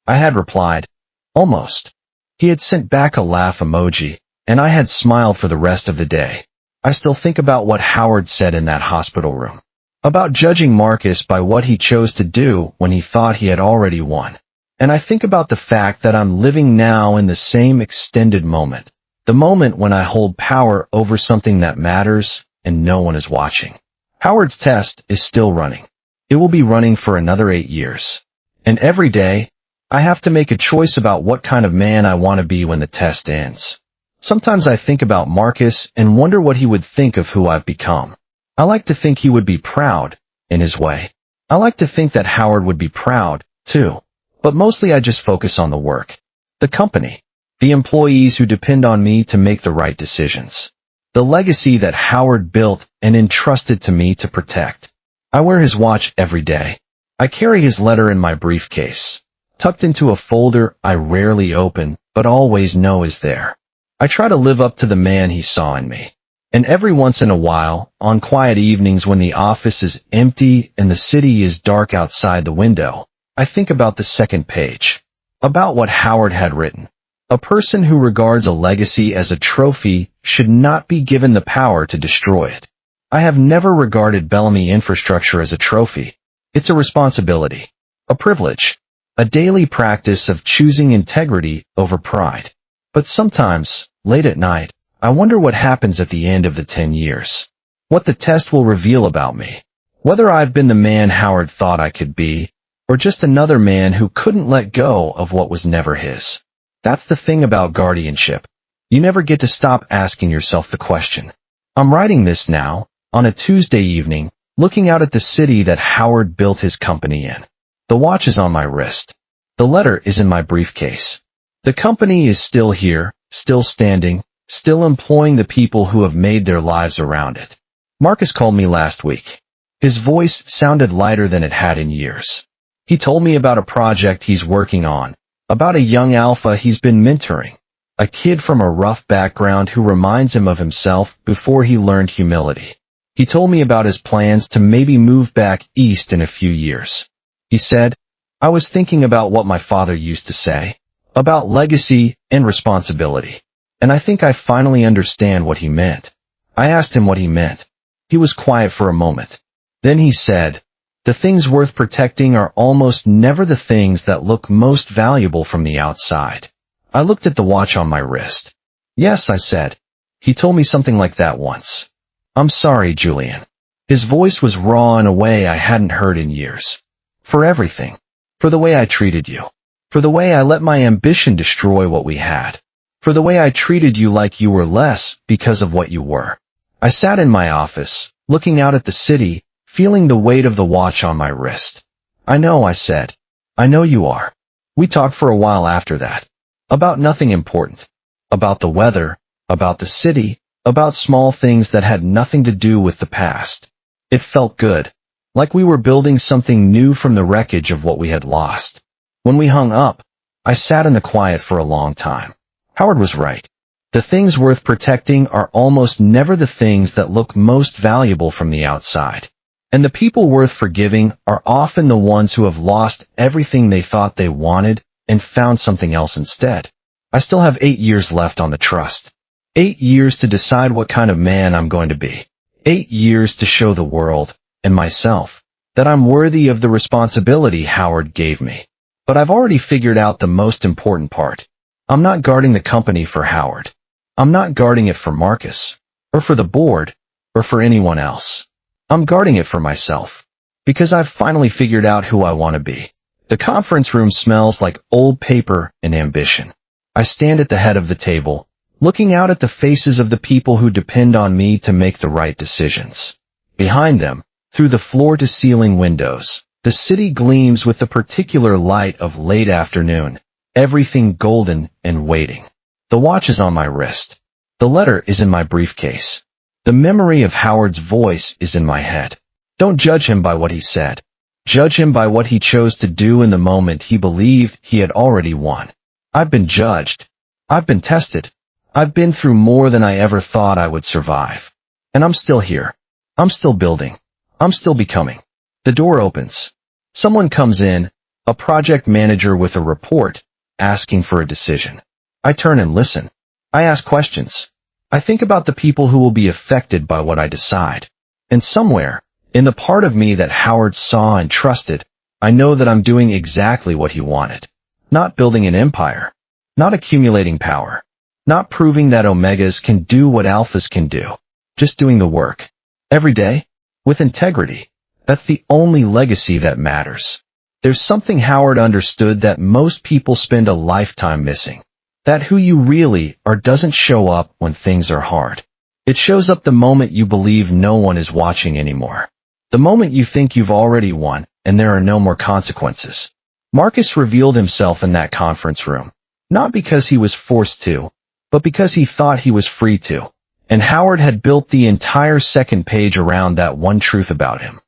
I had replied, "Almost." He had sent back a laugh emoji, and I had smiled for the rest of the day. I still think about what Howard said in that hospital room. About judging Marcus by what he chose to do when he thought he had already won. And I think about the fact that I'm living now in the same extended moment. The moment when I hold power over something that matters and no one is watching. Howard's test is still running. It will be running for another 8 years. And every day, I have to make a choice about what kind of man I want to be when the test ends. Sometimes I think about Marcus and wonder what he would think of who I've become. I like to think he would be proud, in his way. I like to think that Howard would be proud, too. But mostly I just focus on the work. The company. The employees who depend on me to make the right decisions. The legacy that Howard built and entrusted to me to protect. I wear his watch every day. I carry his letter in my briefcase, tucked into a folder I rarely open, but always know is there. I try to live up to the man he saw in me. And every once in a while, on quiet evenings when the office is empty and the city is dark outside the window, I think about the second page. About what Howard had written. A person who regards a legacy as a trophy should not be given the power to destroy it. I have never regarded Bellamy infrastructure as a trophy. It's a responsibility. A privilege. A daily practice of choosing integrity over pride. But sometimes, late at night, I wonder what happens at the end of the 10 years. What the test will reveal about me. Whether I've been the man Howard thought I could be, or just another man who couldn't let go of what was never his. That's the thing about guardianship. You never get to stop asking yourself the question. I'm writing this now, on a Tuesday evening, looking out at the city that Howard built his company in. The watch is on my wrist. The letter is in my briefcase. The company is still here, still standing, still employing the people who have made their lives around it. Marcus called me last week. His voice sounded lighter than it had in years. He told me about a project he's working on, about a young alpha he's been mentoring, a kid from a rough background who reminds him of himself before he learned humility. He told me about his plans to maybe move back east in a few years. He said, "I was thinking about what my father used to say, about legacy and responsibility. And I think I finally understand what he meant." I asked him what he meant. He was quiet for a moment. Then he said, "The things worth protecting are almost never the things that look most valuable from the outside." I looked at the watch on my wrist. "Yes," I said. He told me something like that once. "I'm sorry, Julian." His voice was raw in a way I hadn't heard in years. "For everything. For the way I treated you. For the way I let my ambition destroy what we had. For the way I treated you like you were less because of what you were." I sat in my office, looking out at the city, feeling the weight of the watch on my wrist. I know, I said. I know you are. We talked for a while after that. About nothing important. About the weather, about the city, about small things that had nothing to do with the past. It felt good. Like we were building something new from the wreckage of what we had lost. When we hung up, I sat in the quiet for a long time. Howard was right. The things worth protecting are almost never the things that look most valuable from the outside. And the people worth forgiving are often the ones who have lost everything they thought they wanted and found something else instead. I still have 8 years left on the trust. 8 years to decide what kind of man I'm going to be. 8 years to show the world, and myself, that I'm worthy of the responsibility Howard gave me. But I've already figured out the most important part. I'm not guarding the company for Howard. I'm not guarding it for Marcus, or for the board, or for anyone else. I'm guarding it for myself. Because I've finally figured out who I want to be. The conference room smells like old paper and ambition. I stand at the head of the table, looking out at the faces of the people who depend on me to make the right decisions. Behind them, through the floor-to-ceiling windows, the city gleams with the particular light of late afternoon, everything golden and waiting. The watch is on my wrist. The letter is in my briefcase. The memory of Howard's voice is in my head. Don't judge him by what he said. Judge him by what he chose to do in the moment he believed he had already won. I've been judged. I've been tested. I've been through more than I ever thought I would survive. And I'm still here. I'm still building. I'm still becoming. The door opens. Someone comes in, a project manager with a report, asking for a decision. I turn and listen. I ask questions. I think about the people who will be affected by what I decide. And somewhere, in the part of me that Howard saw and trusted, I know that I'm doing exactly what he wanted. Not building an empire. Not accumulating power. Not proving that omegas can do what alphas can do. Just doing the work. Every day. With integrity. That's the only legacy that matters. There's something Howard understood that most people spend a lifetime missing. That who you really are doesn't show up when things are hard. It shows up the moment you believe no one is watching anymore. The moment you think you've already won and there are no more consequences. Marcus revealed himself in that conference room. Not because he was forced to, but because he thought he was free to. And Howard had built the entire second page around that one truth about him.